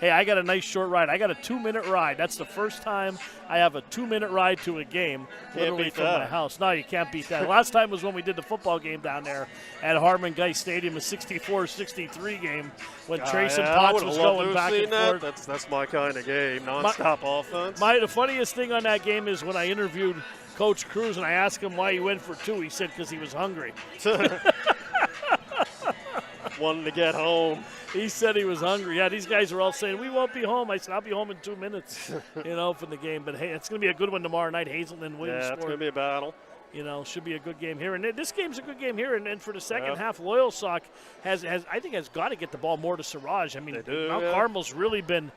Hey, I got a nice short ride. I got a 2-minute ride. That's the first time I have a 2-minute ride to a game, literally from my house. No, you can't beat that. Last time was when we did the football game down there at Harmon Geist Stadium, a 64-63 game when Trace and Potts was going back and forth. That's my kind of game, nonstop offense. The funniest thing on that game is when I interviewed Coach Cruz and I asked him why he went for 2. He said because he was hungry. Wanted to get home. He said he was hungry. Yeah, these guys are all saying, we won't be home. I said, I'll be home in 2 minutes, from the game. But, hey, it's going to be a good one tomorrow night, Hazelton, Williamsport. Yeah, it's going to be a battle. Should be a good game here. And this game's a good game here. And for the second half, Loyalsock has got to get the ball more to Siraj. I mean, Mount Carmel's really been,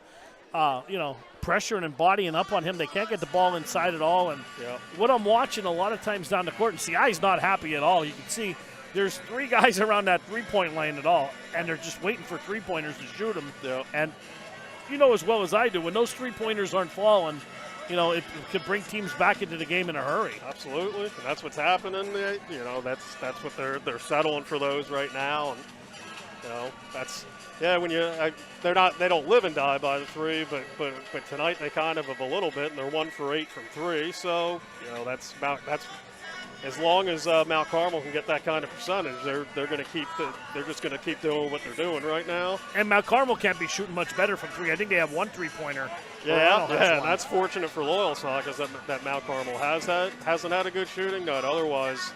pressuring and bodying up on him. They can't get the ball inside at all. And what I'm watching a lot of times down the court, and CI's not happy at all. You can see there's 3 guys around that three-point line at all, and they're just waiting for three-pointers to shoot them. Yeah. And you know as well as I do, when those three-pointers aren't falling, it could bring teams back into the game in a hurry. Absolutely, and that's what's happening. That's what they're settling for those right now, and when they don't live and die by the 3, but tonight they kind of have a little bit, and they're 1 for 8 from 3. So that's as long as Mount Carmel can get that kind of percentage, they're just going to keep doing what they're doing right now. And Mount Carmel can't be shooting much better from 3. I think they have 1 3-pointer. Yeah, that's fortunate for Loyalsock is that Mount Carmel hasn't had a good shooting night. Otherwise,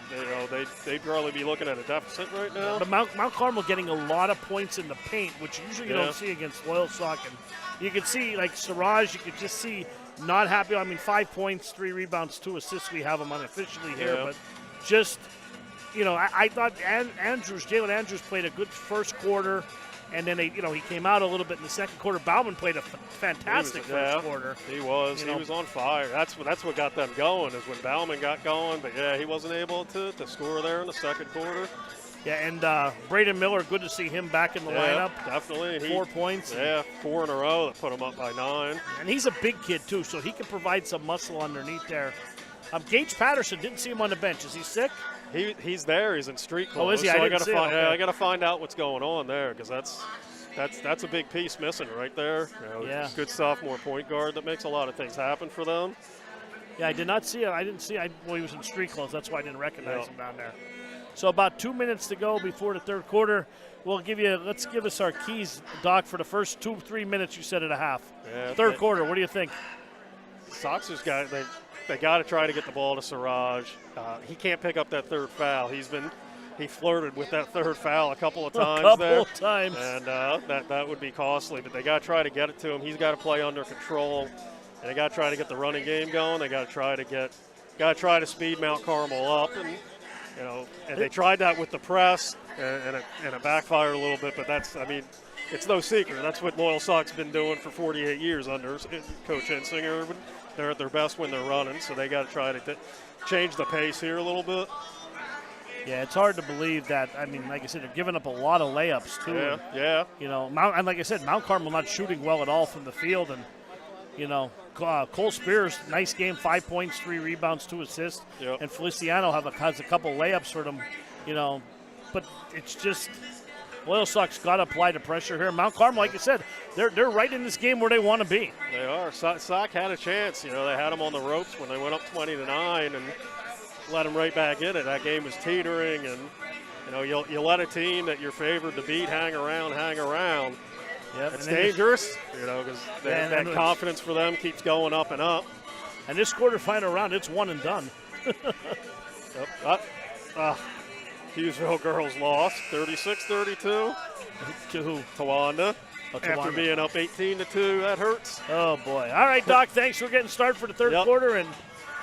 they'd probably be looking at a deficit right now. But Mount Carmel getting a lot of points in the paint, which usually you don't see against Loyalsock. And you can see, like Siraj, you could just see not happy. I mean, 5 points, 3 rebounds, 2 assists. We have him unofficially here, but just, I thought Jalen Andrews played a good first quarter, and then he came out a little bit in the second quarter. Bauman played a fantastic first quarter. He was. He was on fire. That's what got them going is when Bauman got going. But he wasn't able to score there in the second quarter. Yeah, and Braden Miller, good to see him back in the lineup. Definitely. 4 points. Yeah, 4 in a row that put him up by 9. And he's a big kid, too, so he can provide some muscle underneath there. Gage Patterson, didn't see him on the bench. Is he sick? He's there. He's in street clothes. Oh, is he? So I got to find. Okay. I got to find out what's going on there because that's a big piece missing right there. Yeah. Good sophomore point guard that makes a lot of things happen for them. Yeah, I did not see it. I didn't see. Well, he was in street clothes. That's why I didn't recognize him down there. So about 2 minutes to go before the third quarter. Let's give us our keys, Doc, for the first 2-3 minutes you said at a half. Yeah, third quarter, what do you think? Soxers they got to try to get the ball to Siraj. He can't pick up that third foul. He flirted with that third foul a couple of times and that would be costly. But they got to try to get it to him. He's got to play under control, and they got to try to get the running game going. They got to try to speed Mount Carmel up, and they tried that with the press, and it backfired a little bit. But it's no secret. That's what Loyalsock's been doing for 48 years under Coach Hensinger. They're at their best when they're running, so they got to try to change the pace here a little bit. Yeah, it's hard to believe that. Like I said, they're giving up a lot of layups too. Yeah. And like I said, Mount Carmel not shooting well at all from the field, and Cole Spears, nice game, 5 points, 3 rebounds, 2 assists, and Feliciano has a couple layups for them, but it's just Loyalsock's got to apply the pressure here. Mount Carmel, like I said, they're right in this game where they want to be. They are. Sock had a chance. They had them on the ropes when they went up 20-9 and let them right back in it. That game was teetering, and you let a team that you're favored to beat hang around. Yep, it's dangerous, because that confidence for them keeps going up and up. And this quarterfinal round, it's one and done. Hughesville girls lost 36-32 to who? Tawanda. After being up 18-2, that hurts. Oh boy! All right, Doc. Thanks for getting started for the third quarter, and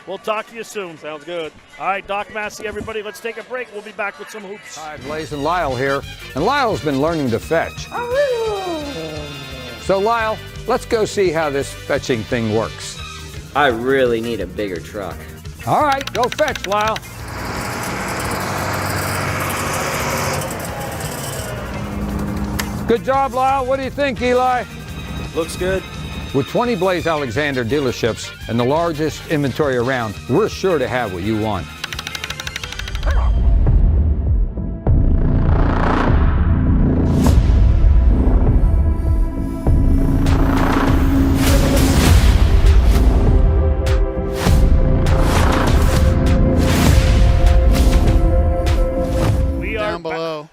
we'll talk to you soon. Sounds good. All right, Doc Massey, everybody. Let's take a break. We'll be back with some hoops. Hi, Blaze and Lyle here, and Lyle's been learning to fetch. So Lyle, let's go see how this fetching thing works. I really need a bigger truck. All right, go fetch, Lyle. Good job, Lyle. What do you think, Eli? Looks good. With 20 Blaze Alexander dealerships and the largest inventory around, we're sure to have what you want.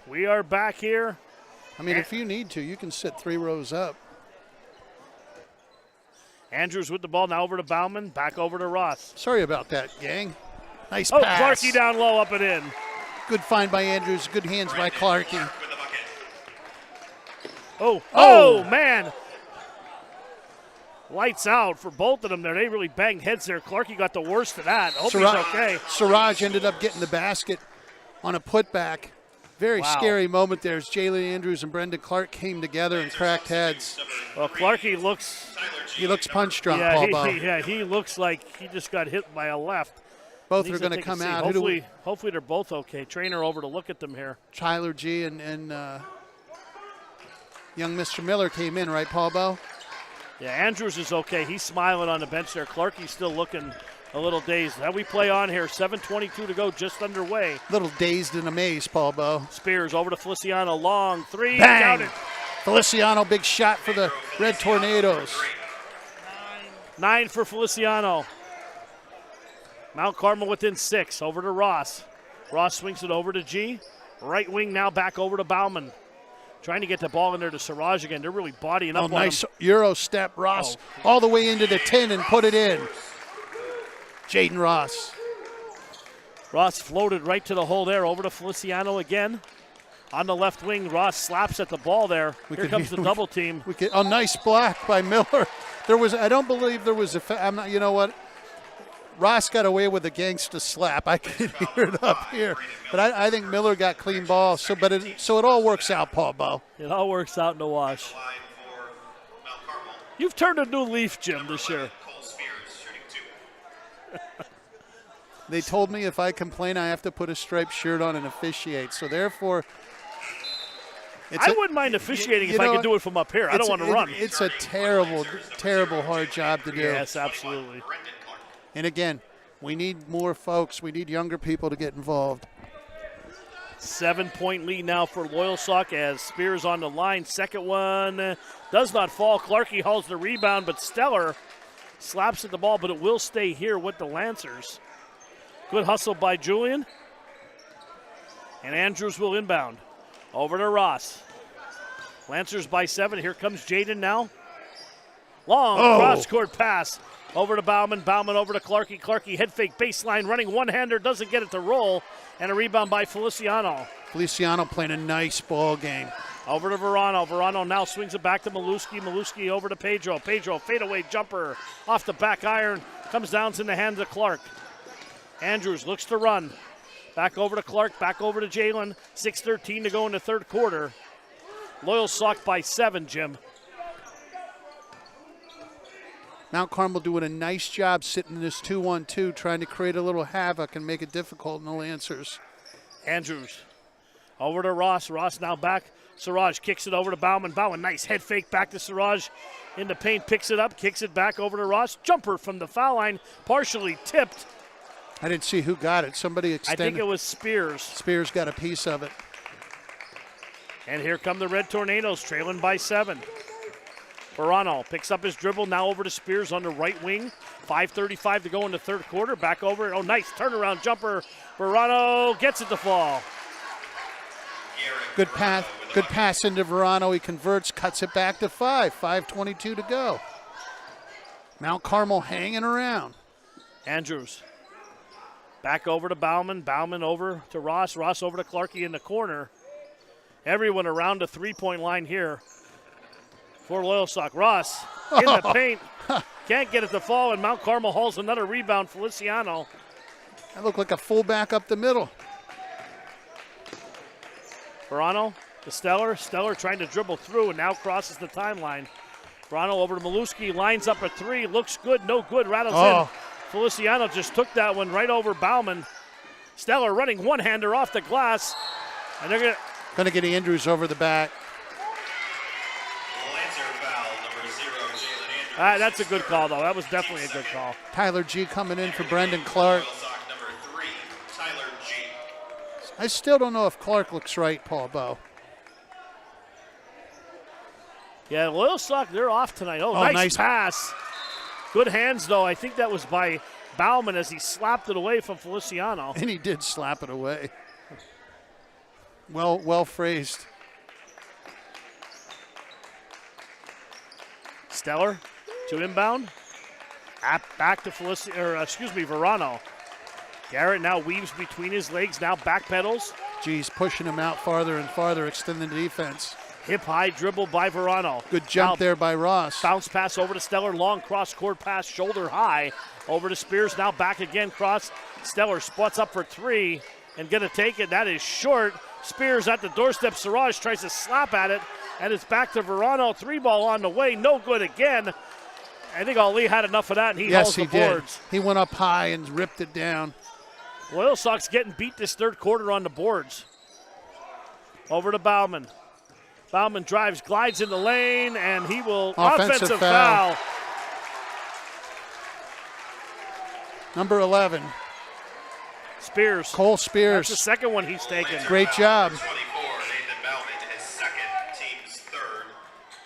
We are back here. If you need to, you can sit 3 rows up. Andrews with the ball, now over to Bauman, back over to Ross. Sorry about that, gang. Nice pass. Clarkey down low, up and in. Good find by Andrews, good hands by Clarkey. Oh, man. Lights out for both of them there. They really banged heads there. Clarkey got the worst of that. Hope he's okay. Siraj ended up getting the basket on a putback. Very scary moment there as Jalen Andrews and Brendan Clark came together and cracked heads. Well, Clarkey looks punch drunk, Paul. He looks like he just got hit by a left. Both are going to come out. Hopefully they're both okay. Trainer over to look at them here. Tyler G. and young Mr. Miller came in, right, Paul Bow? Yeah, Andrews is okay. He's smiling on the bench there. Clarkey's still looking a little dazed. How we play on here, 7:22 to go, just underway. Little dazed and amazed, Paul Bow. Spears over to Feliciano, long three. Bang! Counted. Feliciano, big shot for the Red Tornadoes. 9 for Feliciano. Mount Carmel within 6, over to Ross. Ross swings it over to G. Right wing now back over to Bauman. Trying to get the ball in there to Siraj again. They're really bodying up on nice him. Euro step, Ross, all the way into the 10 and put it in. Jaden Ross. Ross floated right to the hole there, over to Feliciano again. On the left wing, Ross slaps at the ball there. Here comes the double team. Nice block by Miller. I don't believe there was you know what? Ross got away with a gangster slap. I could hear it up here. But I think Miller got clean ball. So it all works out, Paul Bow. It all works out in the wash. You've turned a new leaf, Jim, this year. They told me if I complain, I have to put a striped shirt on and officiate. So therefore, I wouldn't mind officiating if I could do it from up here. I don't want to run. It's a terrible, terrible hard job to do. Yes, absolutely. And again, we need more folks. We need younger people to get involved. 7-point lead now for Loyalsock as Spears on the line. Second one does not fall. Clarkey hauls the rebound, but Stellar slaps at the ball, but it will stay here with the Lancers. Good hustle by Julian. And Andrews will inbound. Over to Ross. Lancers by 7. Here comes Jaden now. Long cross-court pass. Over to Bauman. Bauman over to Clarkey. Clarkey head fake baseline. Running one-hander. Doesn't get it to roll. And a rebound by Feliciano. Feliciano playing a nice ball game. Over to Verano. Verano now swings it back to Maluski. Maluski over to Pedro. Pedro fadeaway jumper off the back iron. Comes down in the hands of Clark. Andrews looks to run. Back over to Clark. Back over to Jalen. 6:13 to go in the third quarter. Loyalsock by 7, Jim. Mount Carmel doing a nice job sitting in this 2-1-2, trying to create a little havoc and make it difficult in the Lancers. Andrews over to Ross. Ross now back. Siraj kicks it over to Bauman. Bauman, nice head fake back to Siraj. In the paint, picks it up, kicks it back over to Ross. Jumper from the foul line, partially tipped. I didn't see who got it. Somebody extended. I think it was Spears. Spears got a piece of it. And here come the Red Tornadoes, trailing by 7. Verano picks up his dribble, now over to Spears on the right wing. 5:35 to go in the third quarter. Back over. Oh, nice turnaround jumper. Verano gets it to fall. Good pass into Verano. He converts, cuts it back to 5. 5:22 to go. Mount Carmel hanging around. Andrews. Back over to Bauman. Bauman over to Ross. Ross over to Clarkey in the corner. Everyone around the three-point line here for Loyalsock. Ross in the paint. Can't get it to fall, and Mount Carmel hauls another rebound. Feliciano. That looked like a fullback up the middle. Verano to Stellar. Stellar trying to dribble through and now crosses the timeline. Verano over to Maluski. Lines up a 3. Looks good. No good. Rattles in. Feliciano just took that one right over Bauman. Stellar running one-hander off the glass. And they're going to get Andrews over the back. That's a good call, though. That was definitely a good call. Tyler G coming in for Brendan Clark. I still don't know if Clark looks right, Paul Bowe. Yeah, Loyalsock, they're off tonight. Oh, nice pass. Good hands, though. I think that was by Bauman as he slapped it away from Feliciano. And he did slap it away. Well phrased. Stellar to inbound. Back to Verano. Garrett now weaves between his legs, now backpedals. Geez, pushing him out farther and farther, extending the defense. Hip-high dribble by Verano. Good jump there by Ross. Bounce pass over to Stellar, long cross-court pass, shoulder high. Over to Spears, now back again, cross. Stellar spots up for 3 and going to take it. That is short. Spears at the doorstep. Siraj tries to slap at it, and it's back to Verano. 3-ball on the way, no good again. I think Ali had enough of that, and he hauls the boards. He went up high and ripped it down. Loyalsock's getting beat this third quarter on the boards. Over to Bauman. Bauman drives, glides in the lane, and he will offensive foul. Number 11. Spears. Cole Spears. That's the second one he's taken. Great job.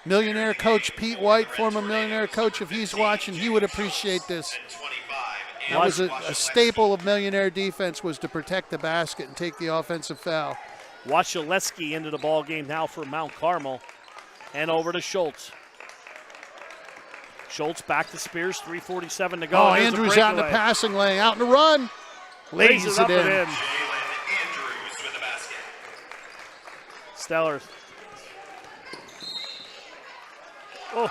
Millionaire coach Pete White, former millionaire coach, if he's watching, he would appreciate this. That was a staple of millionaire defense, was to protect the basket and take the offensive foul. Wasilewski into the ball game now for Mount Carmel. And over to Schultz. Schultz back to Spears, 3:47 to go. Oh, Andrews out in the passing lane, out in the run. Lays it in. Jalen Andrews with the basket. Stellar.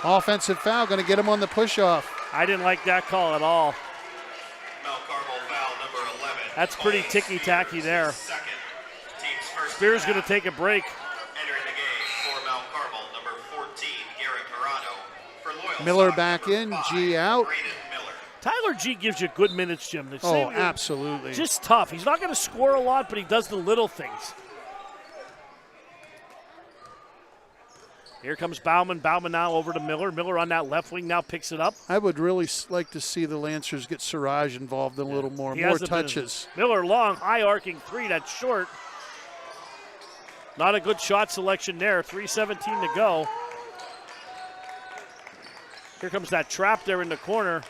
Offensive foul, going to get him on the push-off. I didn't like that call at all. Mount Carmel foul number 11. That's pretty ticky-tacky there. Spears going to take a break. Entering the game for Mount Carmel, number 14, Garrett Verano. For Loyalsock, Miller back in, G out. Braden Miller. Tyler G gives you good minutes, Jim. Absolutely. Just tough. He's not going to score a lot, but he does the little things. Here comes Bauman. Bauman now over to Miller. Miller on that left wing now picks it up. I would really like to see the Lancers get Siraj involved a little more touches. Miller long, high arcing 3. That's short. Not a good shot selection there. 3:17 to go. Here comes that trap there in the corner.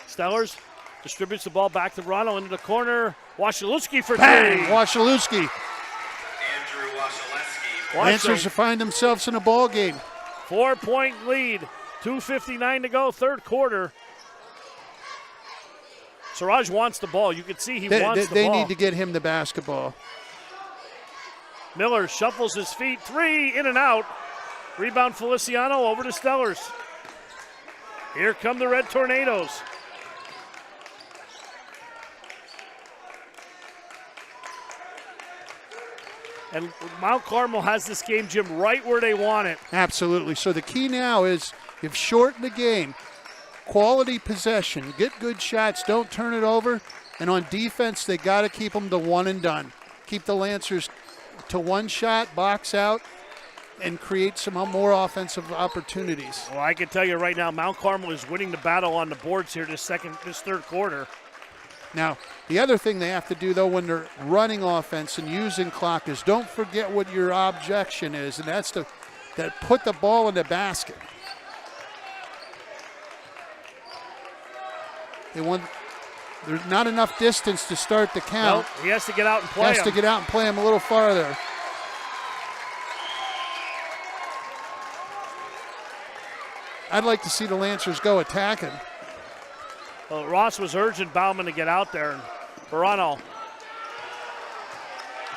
Stellars distributes the ball back to Verano into the corner. Wasilewski for Bang! three. Wasilewski. Andrew Wasilewski. Lancers find themselves in a ball game. 4-point lead. 2:59 to go, third quarter. Siraj wants the ball. You can see he wants the ball. They need to get him the basketball. Miller shuffles his feet. Three, in and out. Rebound Feliciano over to Stellars. Here come the Red Tornadoes. And Mount Carmel has this game, Jim, right where they want it. Absolutely. So the key now is you've shortened the game. Quality possession. Get good shots. Don't turn it over. And on defense, they got to keep them to one and done. Keep the Lancers to one shot, box out, and create some more offensive opportunities. Well, I can tell you right now, Mount Carmel is winning the battle on the boards here this third quarter. Now, the other thing they have to do, though, when they're running offense and using clock is don't forget what your objection is, and that's to put the ball in the basket. There's not enough distance to start the count. Nope, he has to get out and play him. Has to get out and play him a little farther. I'd like to see the Lancers go attacking. Well, Ross was urging Bauman to get out there. And Verano,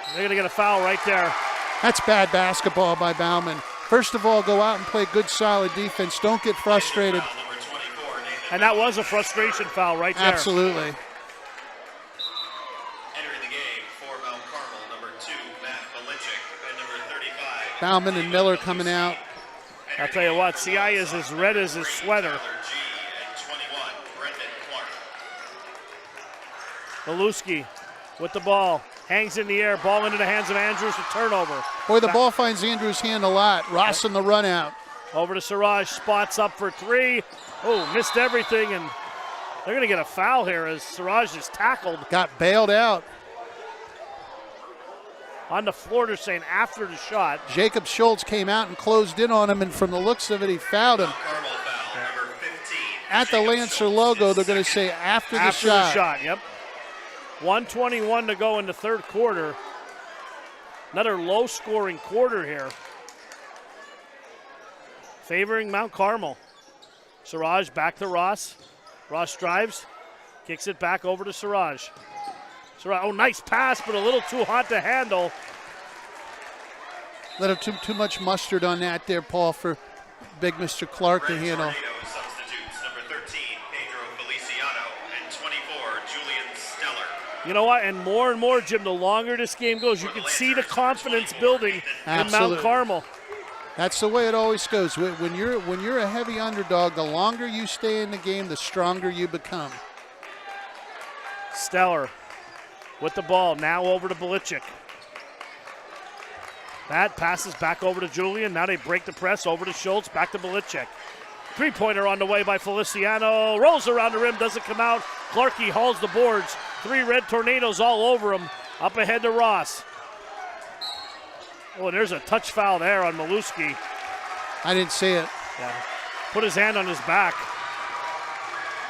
they're going to get a foul right there. That's bad basketball by Bauman. First of all, go out and play good, solid defense. Don't get frustrated. And that was a frustration foul right there. Absolutely. Entering the game for Mount Carmel, number 2, Matt Belichick, and number 35. Bauman and Miller coming out. I'll tell you what, CI is as red as his sweater. Maluski with the ball. Hangs in the air. Ball into the hands of Andrews. A turnover. Boy, the ball finds Andrews' hand a lot. Ross in the run out. Over to Siraj. Spots up for three. Oh, missed everything. And they're going to get a foul here as Siraj is tackled. Got bailed out. On the floor, they're saying after the shot. Jacob Schultz came out and closed in on him, and from the looks of it, he fouled him. At the Lancer logo, they're going to say after the shot. After the shot, yep. 1:21 to go in the third quarter. Another low-scoring quarter here. Favoring Mount Carmel. Siraj back to Ross. Ross drives, kicks it back over to Siraj. Oh, nice pass, but a little too hot to handle. Little too much mustard on that there, Paul, for big Mr. Clark to handle. Substitutes, number 13, Pedro Feliciano, and 24, Julian Stellar. You know what? And more, Jim, the longer this game goes, you can see the confidence building in Mount Carmel. That's the way it always goes. When you're a heavy underdog, the longer you stay in the game, the stronger you become. Stellar with the ball, now over to Belichick. That passes back over to Julian. Now they break the press over to Schultz, back to Belichick. Three-pointer on the way by Feliciano. Rolls around the rim, doesn't come out. Clarkey hauls the boards. 3 Red Tornadoes all over him. Up ahead to Ross. Oh, and there's a touch foul there on Maluski. I didn't see it. Yeah. Put his hand on his back.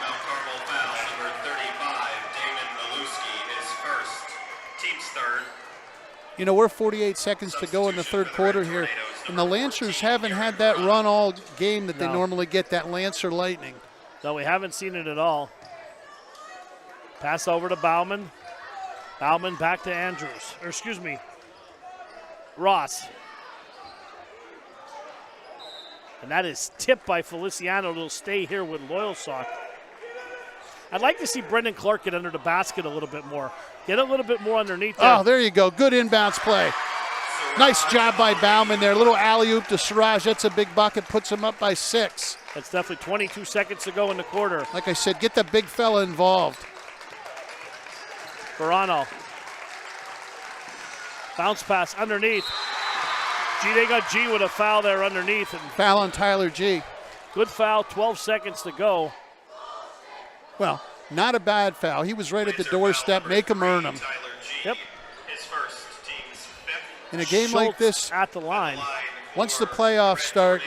Mount Carmel foul, number 35, Damon Maluski, his first, team's third. You know, we're 48 seconds to go in the third quarter here, and the Lancers haven't had that run all game that they normally get, that Lancer Lightning. No, we haven't seen it at all. Pass over to Bauman. Bauman back to Andrews. Or excuse me, Ross. And that is tipped by Feliciano. It'll stay here with Loyalsock. I'd like to see Brendan Clark get under the basket a little bit more. Get a little bit more underneath there. Oh, there you go. Good inbounds play. Nice job by Bauman there. Little alley-oop to Siraj. That's a big bucket. Puts him up by 6. That's definitely 22 seconds to go in the quarter. Like I said, get the big fella involved. Verano. Bounce pass underneath. They got G with a foul there underneath. And foul on Tyler G. Good foul, 12 seconds to go. Well, not a bad foul. He was right at the doorstep. Make him earn him. Yep. His first, team's 5th. In a game like this, at the line. Once the playoffs start,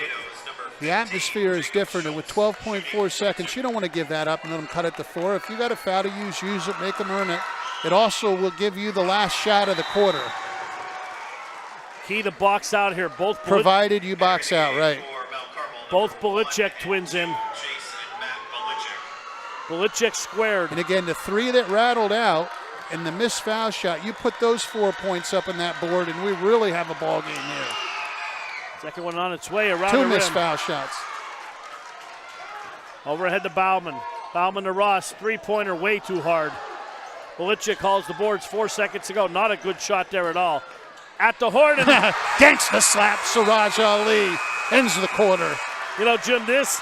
the atmosphere is different, and with 12.4 seconds, you don't want to give that up and let them cut it to 4. If you got a foul to use it, make them earn it. It also will give you the last shot of the quarter. Key to box out here. Provided you box out, right. Both Balicek twins in. Balicek squared. And again, the 3 that rattled out and the missed foul shot, you put those 4 points up on that board, and we really have a ball game here. Second one on its way around 2 the rim. missed foul shots. Overhead to Bauman. Bauman to Ross. Three-pointer way too hard. Balicek calls the boards. 4 seconds to go. Not a good shot there at all. At the horn. Against the slap, Siraj Ali ends the quarter. You know, Jim, this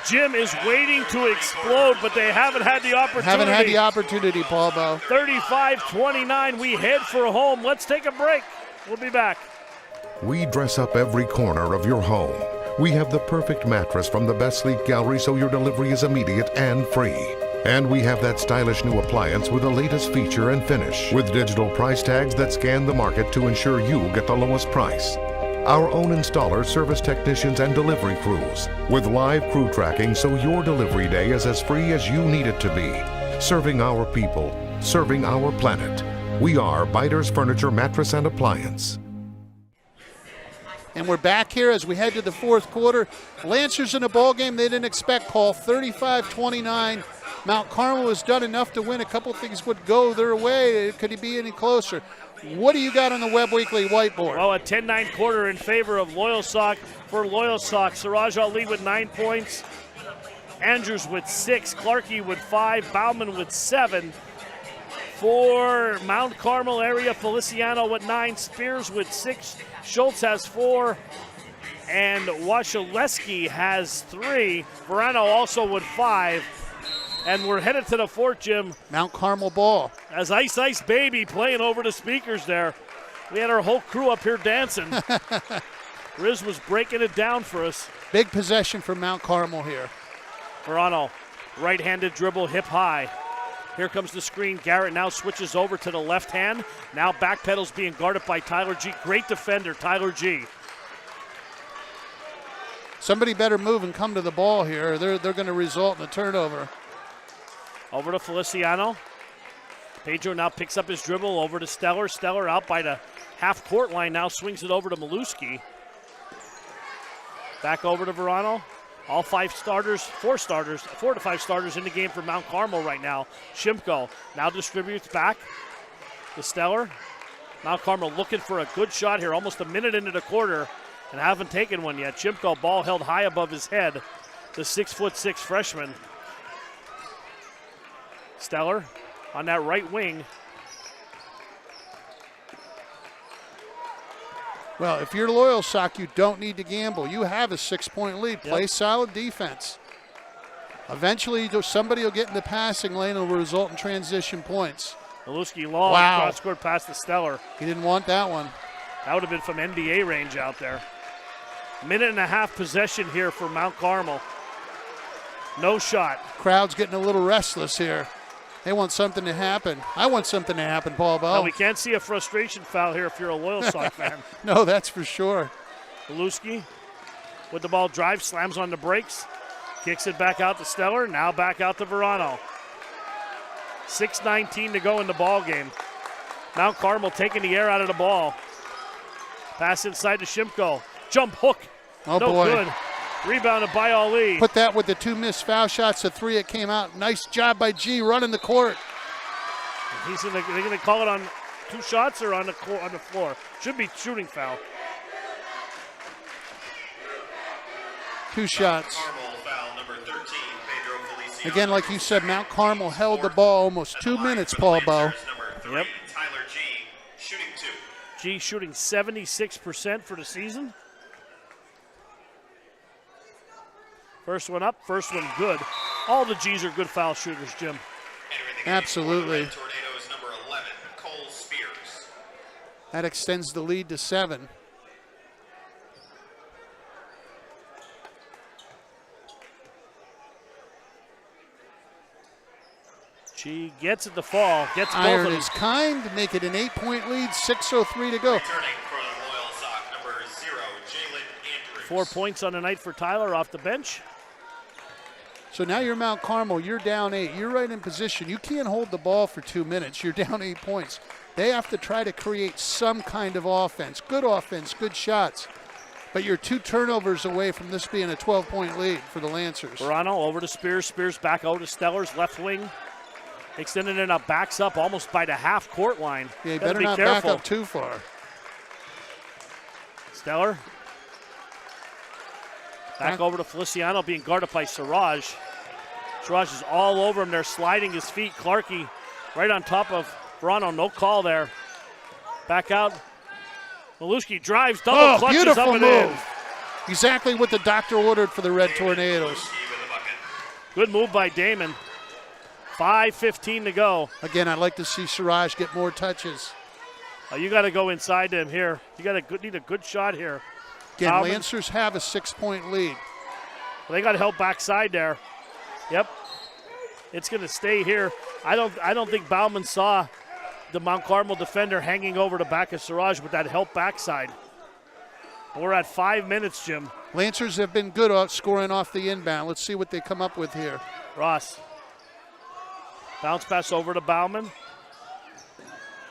gym is waiting to explode, but they haven't had the opportunity. Haven't had the opportunity, Paul Bow. 35-29, we head for home. Let's take a break. We'll be back. We dress up every corner of your home. We have the perfect mattress from the best sleep gallery so your delivery is immediate and free. And we have that stylish new appliance with the latest feature and finish, with digital price tags that scan the market to ensure you get the lowest price. Our own installers, service technicians, and delivery crews, with live crew tracking so your delivery day is as free as you need it to be. Serving our people, serving our planet. We are Biters Furniture, Mattress, and Appliance. And we're back here as we head to the fourth quarter. Lancers in a ball game they didn't expect, Paul. 35-29. Mount Carmel has done enough to win. A couple things would go their way. Could he be any closer? What do you got on the Webb Weekly whiteboard? Well, a 10-9 quarter in favor of Loyalsock for Loyalsock. Siraj Ali with 9 points. Andrews with 6. Clarkey with 5. Bauman with 7. For Mount Carmel area, Feliciano with 9. Spears with 6. Schultz has 4. And Wasilewski has 3. Verano also with 5. And we're headed to the fourth, Jim. Mount Carmel ball. As Ice Ice Baby playing over the speakers there. We had our whole crew up here dancing. Riz was breaking it down for us. Big possession for Mount Carmel here. Verano, right-handed dribble, hip high. Here comes the screen. Garrett now switches over to the left hand. Now backpedals being guarded by Tyler G. Great defender, Tyler G. Somebody better move and come to the ball here. They're going to result in a turnover. Over to Feliciano. Pedro now picks up his dribble over to Stellar. Stellar out by the half-court line now, swings it over to Maluski. Back over to Verano. All 4 to 5 starters in the game for Mount Carmel right now. Shimko now distributes back to Stellar. Mount Carmel looking for a good shot here, almost a minute into the quarter, and haven't taken one yet. Shimko, ball held high above his head. The 6'6" freshman. Stellar on that right wing. Well, if you're Loyalsock, you don't need to gamble. You have a 6-point lead. Play solid defense. Eventually, somebody will get in the passing lane and will result in transition points. Maluski long, cross-court pass to Stellar. He didn't want that one. That would have been from NBA range out there. Minute and a half possession here for Mount Carmel. No shot. Crowd's getting a little restless here. They want something to happen. I want something to happen, Paul Bell. No, we can't see a frustration foul here if you're a Loyalsock fan. No, that's for sure. Maluski with the ball, drives, slams on the brakes, kicks it back out to Stellar, now back out to Verano. 6:19 to go in the ball game. Mount Carmel taking the air out of the ball. Pass inside to Shimko. Jump hook. Oh, no boy. Good. Rebounded by Ali. Put that with the 2 missed foul shots, the 3 that came out. Nice job by G running the court. They're going to call it on 2 shots or on the floor. Should be shooting foul. 2 shots. Again, like you said, Mount Carmel held the ball almost 2 minutes, Paul Bow. Yep. G shooting 76% for the season. First one up, first one good. All the G's are good foul shooters, Jim. Absolutely. That extends the lead to 7. G gets it to fall, gets both Iron of them. is kind, make it an 8-point lead, 6:03 to go. 4 points on the night for Tyler off the bench. So now you're Mount Carmel. You're down 8. You're right in position. You can't hold the ball for 2 minutes. You're down 8 points. They have to try to create some kind of offense, good shots. But you're 2 turnovers away from this being a 12-point lead for the Lancers. Verano over to Spears. Spears back out to Stellar's left wing. Extending it up, backs up almost by the half-court line. Yeah, you better not back up too far. Stellar. Back over to Feliciano, being guarded by Siraj. Siraj is all over him. They're sliding his feet. Clarkey right on top of Verano. No call there. Back out. Maluski drives, double clutches beautiful up and move. in. Exactly what the doctor ordered for the Red Tornadoes. Good move by Damon. 5:15 to go. Again, I'd like to see Siraj get more touches. You got to go inside to him here. You need a good shot here. Again, Bauman. Lancers have a 6-point lead. Well, they got help backside there. Yep. It's going to stay here. I don't think Bauman saw the Mount Carmel defender hanging over the back of Siraj with that help backside. We're at 5 minutes, Jim. Lancers have been good at scoring off the inbound. Let's see what they come up with here. Ross. Bounce pass over to Bauman.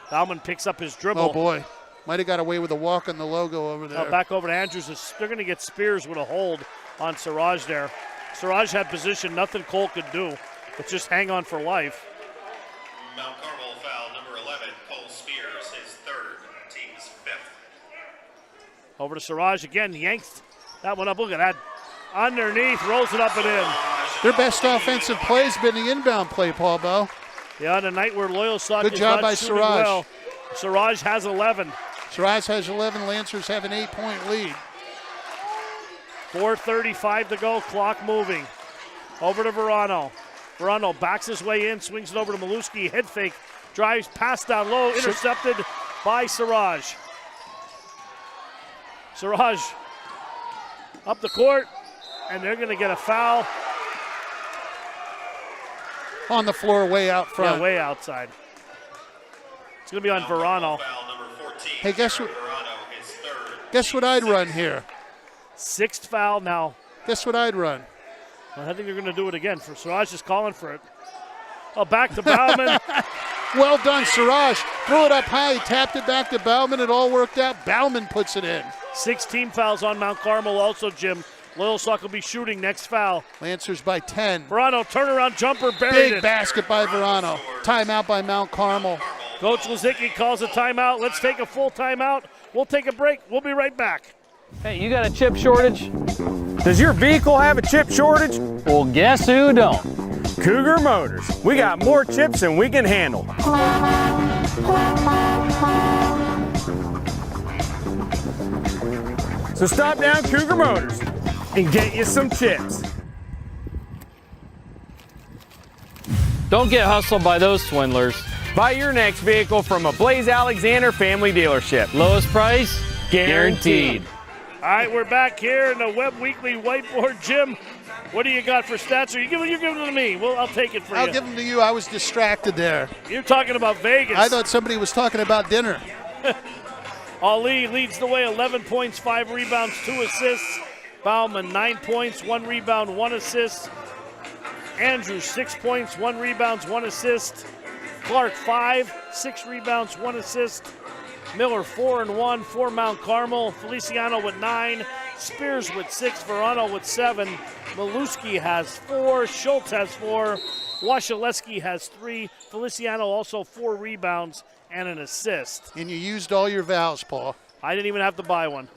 Bauman picks up his dribble. Oh, boy. Might have got away with a walk on the logo over there. Back over to Andrews. They're going to get Spears with a hold on Siraj there. Siraj had position, nothing Cole could do, but just hang on for life. Mount Carmel foul number 11, Cole Spears, his 3rd, team's 5th. Over to Siraj again, yanks that one up. Look at that. Underneath, rolls it up and in. Their best offensive play has been the inbound play, Paul Bow. Yeah, on a night where Loyalsock Good is job not by shooting Siraj. well. Siraj has 11. Siraj has 11. Lancers have an 8-point lead. 4:35 to go, clock moving. Over to Verano. Verano backs his way in, swings it over to Maluski, head fake, drives, pass down low, intercepted by Siraj. Siraj up the court, and they're going to get a foul. On the floor, way out front. Yeah, way outside. It's going to be on Verano. Hey, guess what I'd run here? 6th foul now. Guess what I'd run? Well, I think they're going to do it again. For Siraj is calling for it. Oh, back to Bauman. Well done, Siraj. Threw it up high, tapped it back to Bauman. It all worked out. Bauman puts it in. 16 fouls on Mount Carmel also, Jim. Loyalsock will be shooting next foul. Lancers by 10. Verano, turnaround jumper, buried Big it. basket by Verano. Timeout by Mount Carmel. Coach Lazicki calls a timeout. Let's take a full timeout. We'll take a break. We'll be right back. Hey, you got a chip shortage? Does your vehicle have a chip shortage? Well, guess who don't? Cougar Motors. We got more chips than we can handle. So stop down Cougar Motors and get you some chips. Don't get hustled by those swindlers. Buy your next vehicle from a Blaze Alexander family dealership. Lowest price, guaranteed. All right, we're back here in the Webb Weekly Whiteboard. Jim, what do you got for stats? You're giving them to me. Well, I'll take it for you. I'll give them to you. I was distracted there. You're talking about Vegas. I thought somebody was talking about dinner. Ali leads the way, 11 points, 5 rebounds, 2 assists. Bauman, 9 points, 1 rebound, 1 assist. Andrews, 6 points, 1 rebound, 1 assist. Clark, 5, 6 rebounds, 1 assist. Miller, 4 and 1 for Mount Carmel. Feliciano with 9. Spears with 6. Verano with 7. Maluski has 4. Schultz has 4. Wasilewski has 3. Feliciano also 4 rebounds and an assist. And you used all your vowels, Paul. I didn't even have to buy one.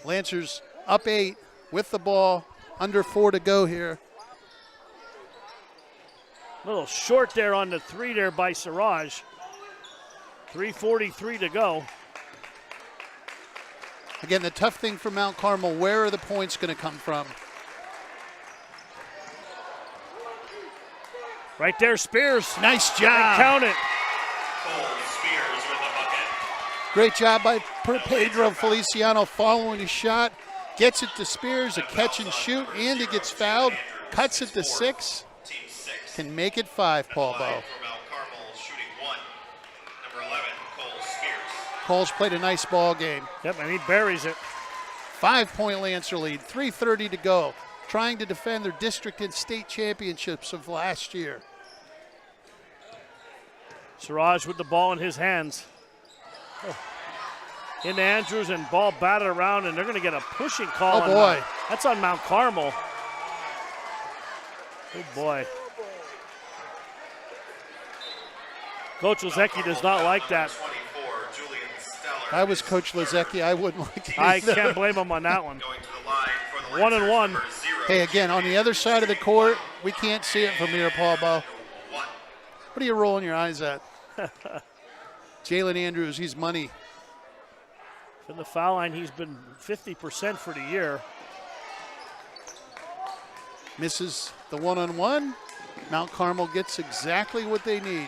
Lancers up 8 with the ball. Under 4 to go here. A little short there on the 3 there by Siraj. 3:43 to go. Again, the tough thing for Mount Carmel, where are the points going to come from? Right there, Spears. Nice job. Count it. Spears with the bucket. Great job by Pedro Feliciano following his shot. Gets it to Spears, a catch and shoot, and he gets fouled. Cuts it to 6. Can make it 5, Paul Bow. Cole's played a nice ball game. Yep, and he buries it. 5-point Lancer lead, 3:30 to go. Trying to defend their district and state championships of last year. Siraj with the ball in his hands. Into Andrews, and ball batted around, and they're going to get a pushing call. Oh, boy. That's on Mount Carmel. Oh, boy. Coach Lozecki does not like that. If I was Coach Lozecki, I wouldn't like it I either. can't blame him on that one. 1-1. Hey, again, on the other side of the court, we can't see it from here, Paul Bow. What are you rolling your eyes at? Jalen Andrews, he's money. From the foul line, he's been 50% for the year. Misses the one-on-one. Mount Carmel gets exactly what they need.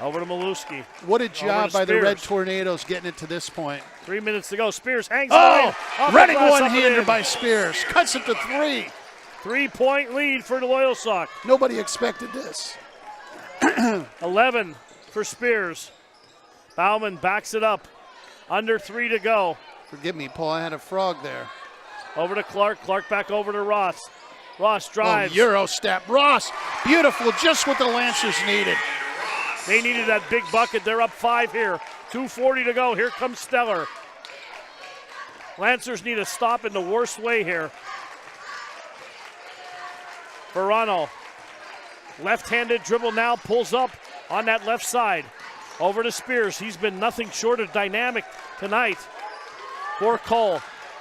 Over to Maluski. What a job by the Spears. Red Tornadoes getting it to this point. 3 minutes to go. Spears hangs Oh, on. running one-hander by Spears. Cuts it to 3. 3-point lead for the Loyalsock. Nobody expected this. 11 for Spears. Bauman backs it up. Under 3 to go. Forgive me, Paul, I had a frog there. Over to Clark. Clark back over to Ross. Ross drives. Oh, Euro step. Ross, beautiful, just what the Lancers needed. They needed that big bucket. They're up 5 here. 2:40 to go. Here comes Stellar. Lancers need a stop in the worst way here. Verano. Left-handed dribble now. Pulls up on that left side. Over to Spears. He's been nothing short of dynamic tonight. For Cole.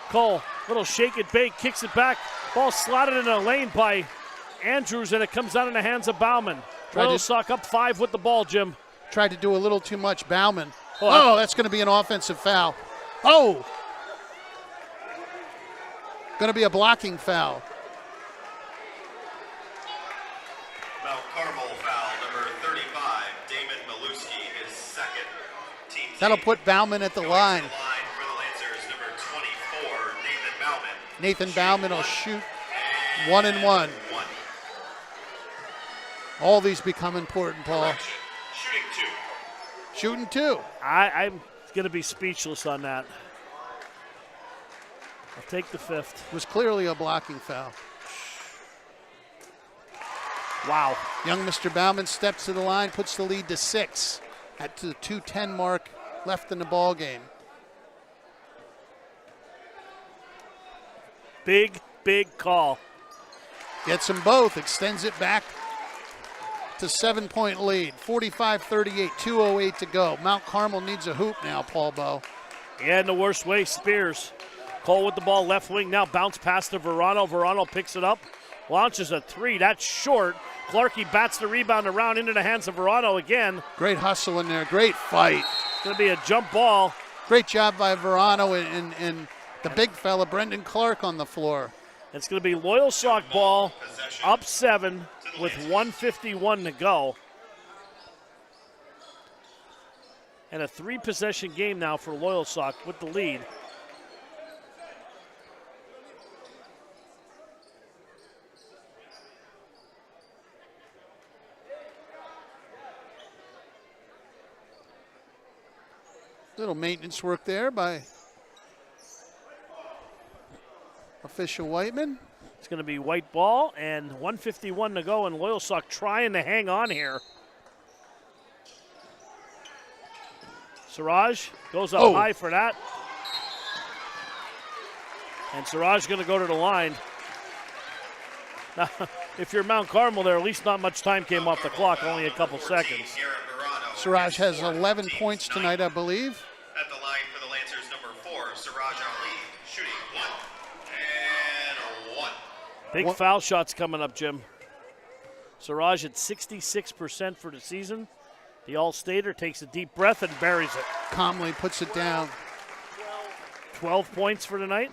Cole, little shake it bake, kicks it back. Ball slotted in a lane by Andrews, and it comes out in the hands of Bauman. Loyalsock up 5 with the ball, Jim. Tried to do a little too much, Bauman. Oh, that's going to be an offensive foul. Oh! Going to be a blocking foul. Mount Carmel foul, number 35, Damon Maluski, his second. Team That'll put Bauman at the line. for the Lancers, number 24, Nathan Bauman. Nathan Bauman will shoot 1 and 1. All these become important, Paul. Shooting 2. I'm going to be speechless on that. I'll take the 5th. It was clearly a blocking foul. Wow. Young Mr. Bauman steps to the line, puts the lead to 6 at the 2:10 mark left in the ball game. Big, big call. Gets them both, extends it back to 7-point lead. 45-38, 2:08 to go. Mount Carmel needs a hoop now, Paul Bow. Yeah, in the worst way, Spears. Cole with the ball left wing now, bounce pass to Verano. Verano picks it up, launches a 3. That's short. Clarkey bats the rebound around into the hands of Verano again. Great hustle in there, great fight. It's going to be a jump ball. Great job by Verano and the big fella, Brendan Clark, on the floor. It's going to be Loyalsock ball, up 7 with 1:51 to go. And a 3-possession game now for Loyalsock with the lead. Little maintenance work there by official Whiteman. It's going to be white ball and 1:51 to go, and Loyalsock trying to hang on here. Siraj goes up high for that. And Siraj going to go to the line. Now, if you're Mount Carmel there, at least not much time came off the clock, only a couple seconds. Siraj has 11 points tonight, I believe. At the line for the Lancers, number 4, Siraj Ali, shooting 1 and 1. Big foul shots coming up, Jim. Siraj at 66% for the season. The All-Stater takes a deep breath and buries it. Calmly puts it down. 12 points for tonight.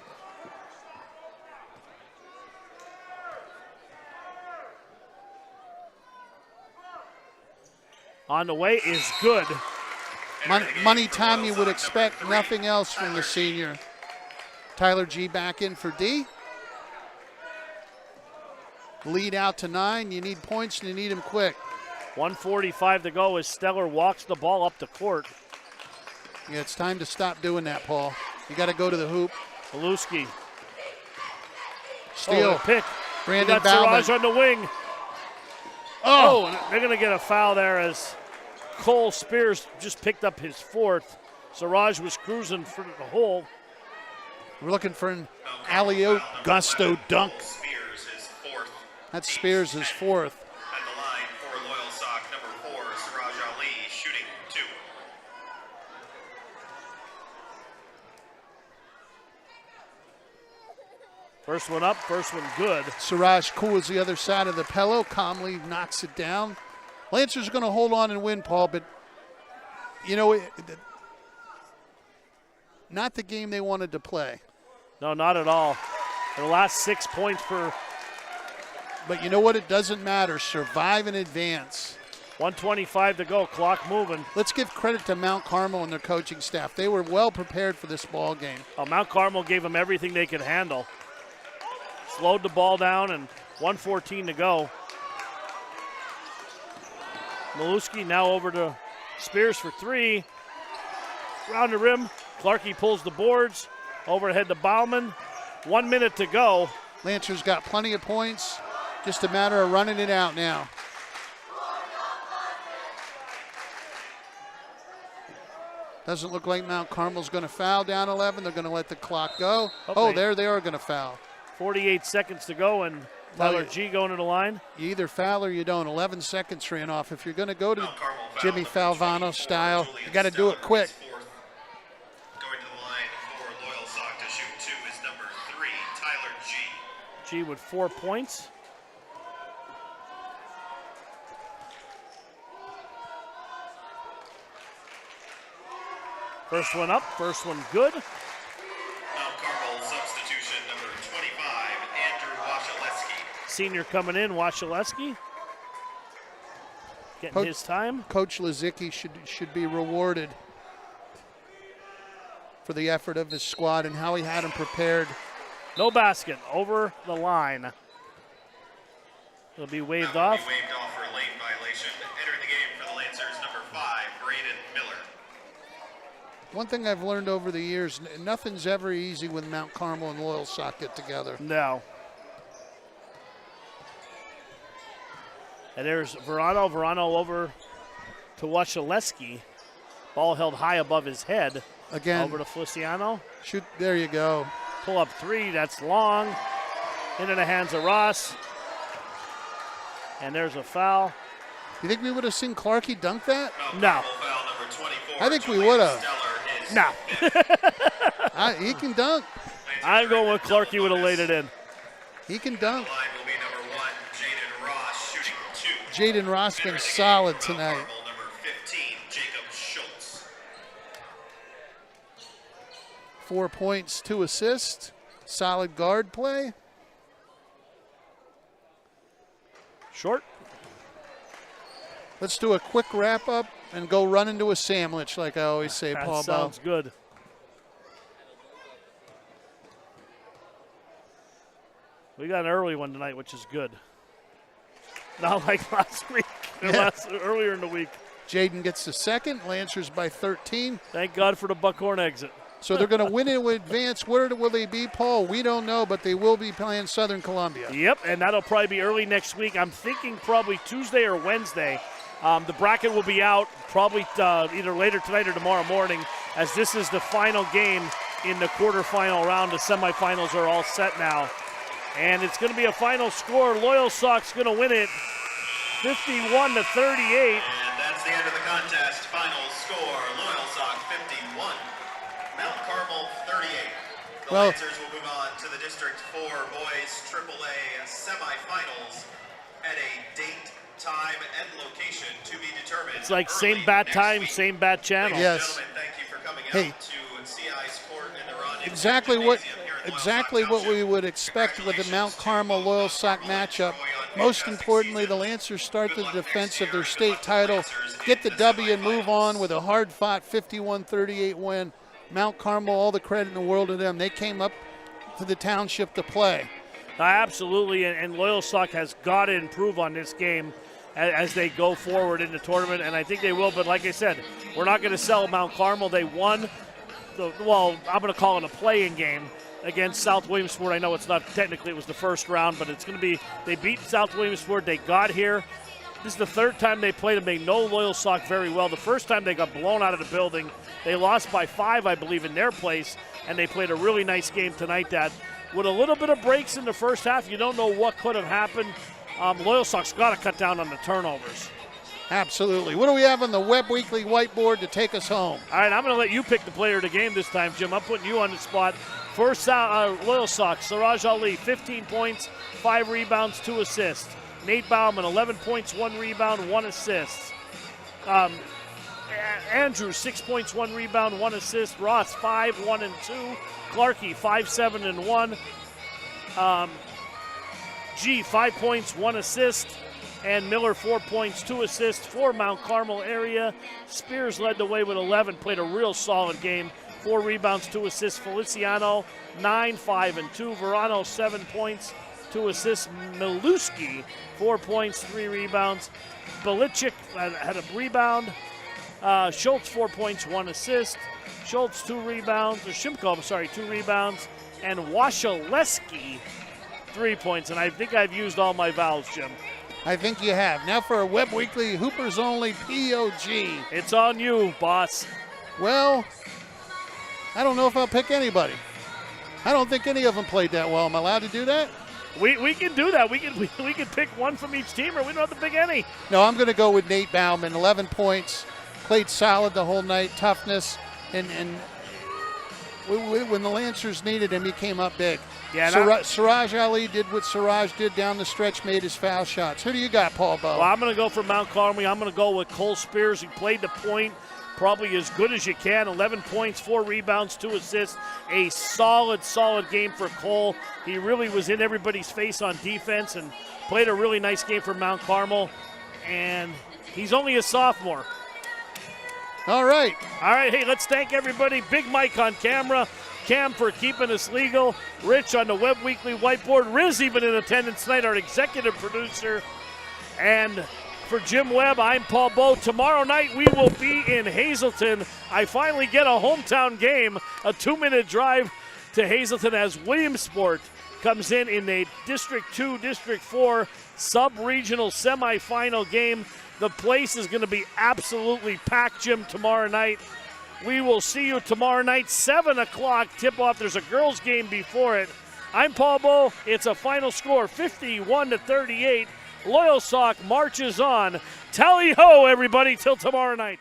On the way is good. Money time you would expect, nothing else from the senior. Tyler G back in for D. Lead out to 9. You need points and you need them quick. 1:45 to go as Stellar walks the ball up the court. Yeah, it's time to stop doing that, Paul. You got to go to the hoop. Maluski. Steal. Pick. Brandon got Bauman. Siraj on the wing. Oh, and they're going to get a foul there as Cole Spears just picked up his fourth. Siraj was cruising for the hole. We're looking for an alley-oop gusto dunk. Spears is fourth. That's Spears' fourth. At the line for Loyalsock, number 4, Siraj Ali, shooting 2. First one up, first one good. Siraj cools the other side of the pillow, calmly knocks it down. Lancers are going to hold on and win, Paul, but, you know, not the game they wanted to play. No, not at all. The last 6 points per. But you know what? It doesn't matter. Survive and advance. 1:25 to go, clock moving. Let's give credit to Mount Carmel and their coaching staff. They were well prepared for this ball game. Mount Carmel gave them everything they could handle. Slowed the ball down and 1:14 to go. Maluski now over to Spears for 3. Round the rim. Clarkey pulls the boards. Overhead to Bauman. 1 minute to go. Lancers got plenty of points. Just a matter of running it out now. Doesn't look like Mount Carmel's going to foul down 11. They're going to let the clock go. Oh, there they are going to foul. 48 seconds to go, and Tyler G going to the line. You either foul or you don't. 11 seconds ran off. If you're going to go to Jimmy Falvano style, you got to do it quick. Going to the line for Loyalsock to shoot 2 is number 3, Tyler G. G with 4 points. First one up, first one good. Mount Carmel substitution number 25, Andrew Washaleski. Senior coming in, Washaleski. Getting his time. Coach Lazicki should be rewarded for the effort of his squad and how he had them prepared. No basket, over the line. It'll be waved off. Waved off for a lane violation. Entering the game for the Lancers, number 5, Braden Miller. One thing I've learned over the years, nothing's ever easy when Mount Carmel and Loyalsock get together. No. And there's Verano. Verano over to Washaleski. Ball held high above his head. Again. Over to Feliciano. Shoot, there you go. Pull up 3, that's long. Into the hands of Ross. And there's a foul. You think we would have seen Clarkey dunk that? No. I think we would have. No. He can dunk. I'm going with Clarkey would have laid it in. He can dunk. Line will be number 1, Jaden Ross, shooting 2. Jaden Ross been solid tonight. Number 15, Jacob Schultz. 4 points, 2 assists. Solid guard play. Short. Let's do a quick wrap up and go run into a sandwich, like I always say, that Paul. Sounds good. We got an early one tonight, which is good. Not like last week, earlier in the week. Jaden gets the second. Lancers by 13. Thank God for the Buckhorn exit. So they're going to win it with advance. Where will they be, Paul? We don't know, but they will be playing Southern Columbia. Yep, and that'll probably be early next week. I'm thinking probably Tuesday or Wednesday. The bracket will be out probably either later tonight or tomorrow morning, as this is the final game in the quarterfinal round. The semifinals are all set now. And it's going to be a final score. Loyalsock's going to win it 51-38. And that's the end of the contest. Final score, Loyalsock 51, Mount Carmel 38. The Lancers will move on to the District 4 Boys AAA semifinals at a date, time, and location to be determined. It's like same bat time, same bat channel. Yes. Thank you for coming out to CI's court in the run. Exactly what we would expect with the Mount Carmel Loyalsock matchup. Most importantly, the Lancers start the defense of their state title, get the W and move on with a hard-fought 51-38 win. Mount Carmel, all the credit in the world to them. They came up to the township to play. Absolutely, and Loyalsock has got to improve on this game. as they go forward in the tournament, and I think they will. But like I said, we're not going to sell Mount Carmel. They won, I'm going to call it a play-in game against South Williamsport. I know it's not technically, it was the first round, but it's going to be, they beat South Williamsport. They got here. This is the third time they played them. They know Loyalsock very well. The first time they got blown out of the building, they lost by 5, I believe, in their place, and they played a really nice game tonight that, with a little bit of breaks in the first half, you don't know what could have happened. Loyalsock's got to cut down on the turnovers. Absolutely. What do we have on the Webb Weekly whiteboard to take us home? All right, I'm going to let you pick the player of the game this time, Jim. I'm putting you on the spot. First, Loyalsock, Siraj Ali, 15 points, 5 rebounds, 2 assists. Nate Bauman, 11 points, 1 rebound, 1 assist. Andrews, 6 points, 1 rebound, 1 assist. Ross, 5, 1, and 2. Clarkey, 5, 7, and 1. G, 5 points, 1 assist. And Miller, 4 points, 2 assists for Mount Carmel area. Spears led the way with 11, played a real solid game. 4 rebounds, 2 assists. Feliciano, 9, 5, and 2. Verano, 7 points, 2 assists. Miluski, 4 points, 3 rebounds. Belichick had a rebound. Schultz, 4 points, 1 assist. Schultz, 2 rebounds. Or Shimko, 2 rebounds. And Washaleski, 3 points. And I think I've used all my vowels, Jim. I think you have. Now for a Webb Weekly Hoopers Only POG. It's on you, boss. Well, I don't know if I'll pick anybody. I don't think any of them played that well. Am I allowed to do that? We can do that. We can pick one from each team, or we don't have to pick any. No, I'm going to go with Nate Bauman. 11 points, played solid the whole night, toughness, and when the Lancers needed him, he came up big. Yeah, Siraj Ali did what Siraj did down the stretch, made his foul shots. Who do you got, Paul Bowe? Well, I'm going to go for Mount Carmel. I'm going to go with Cole Spears. He played the point probably as good as you can. 11 points, 4 rebounds, 2 assists. A solid game for Cole. He really was in everybody's face on defense and played a really nice game for Mount Carmel. And he's only a sophomore. All right. Hey, let's thank everybody. Big Mike on camera. Cam for keeping us legal. Rich on the Webb Weekly whiteboard. Riz even in attendance tonight, our executive producer. And for Jim Webb, I'm Paul Bowe. Tomorrow night we will be in Hazleton. I finally get a hometown game, a 2-minute drive to Hazleton as Williamsport comes in the District 2, District 4 sub-regional semifinal game. The place is going to be absolutely packed, Jim, tomorrow night. We will see you tomorrow night, 7 o'clock tip-off. There's a girls' game before it. I'm Paul Bowe. It's a final score, 51-38. Loyalsock marches on. Tally-ho, everybody, till tomorrow night.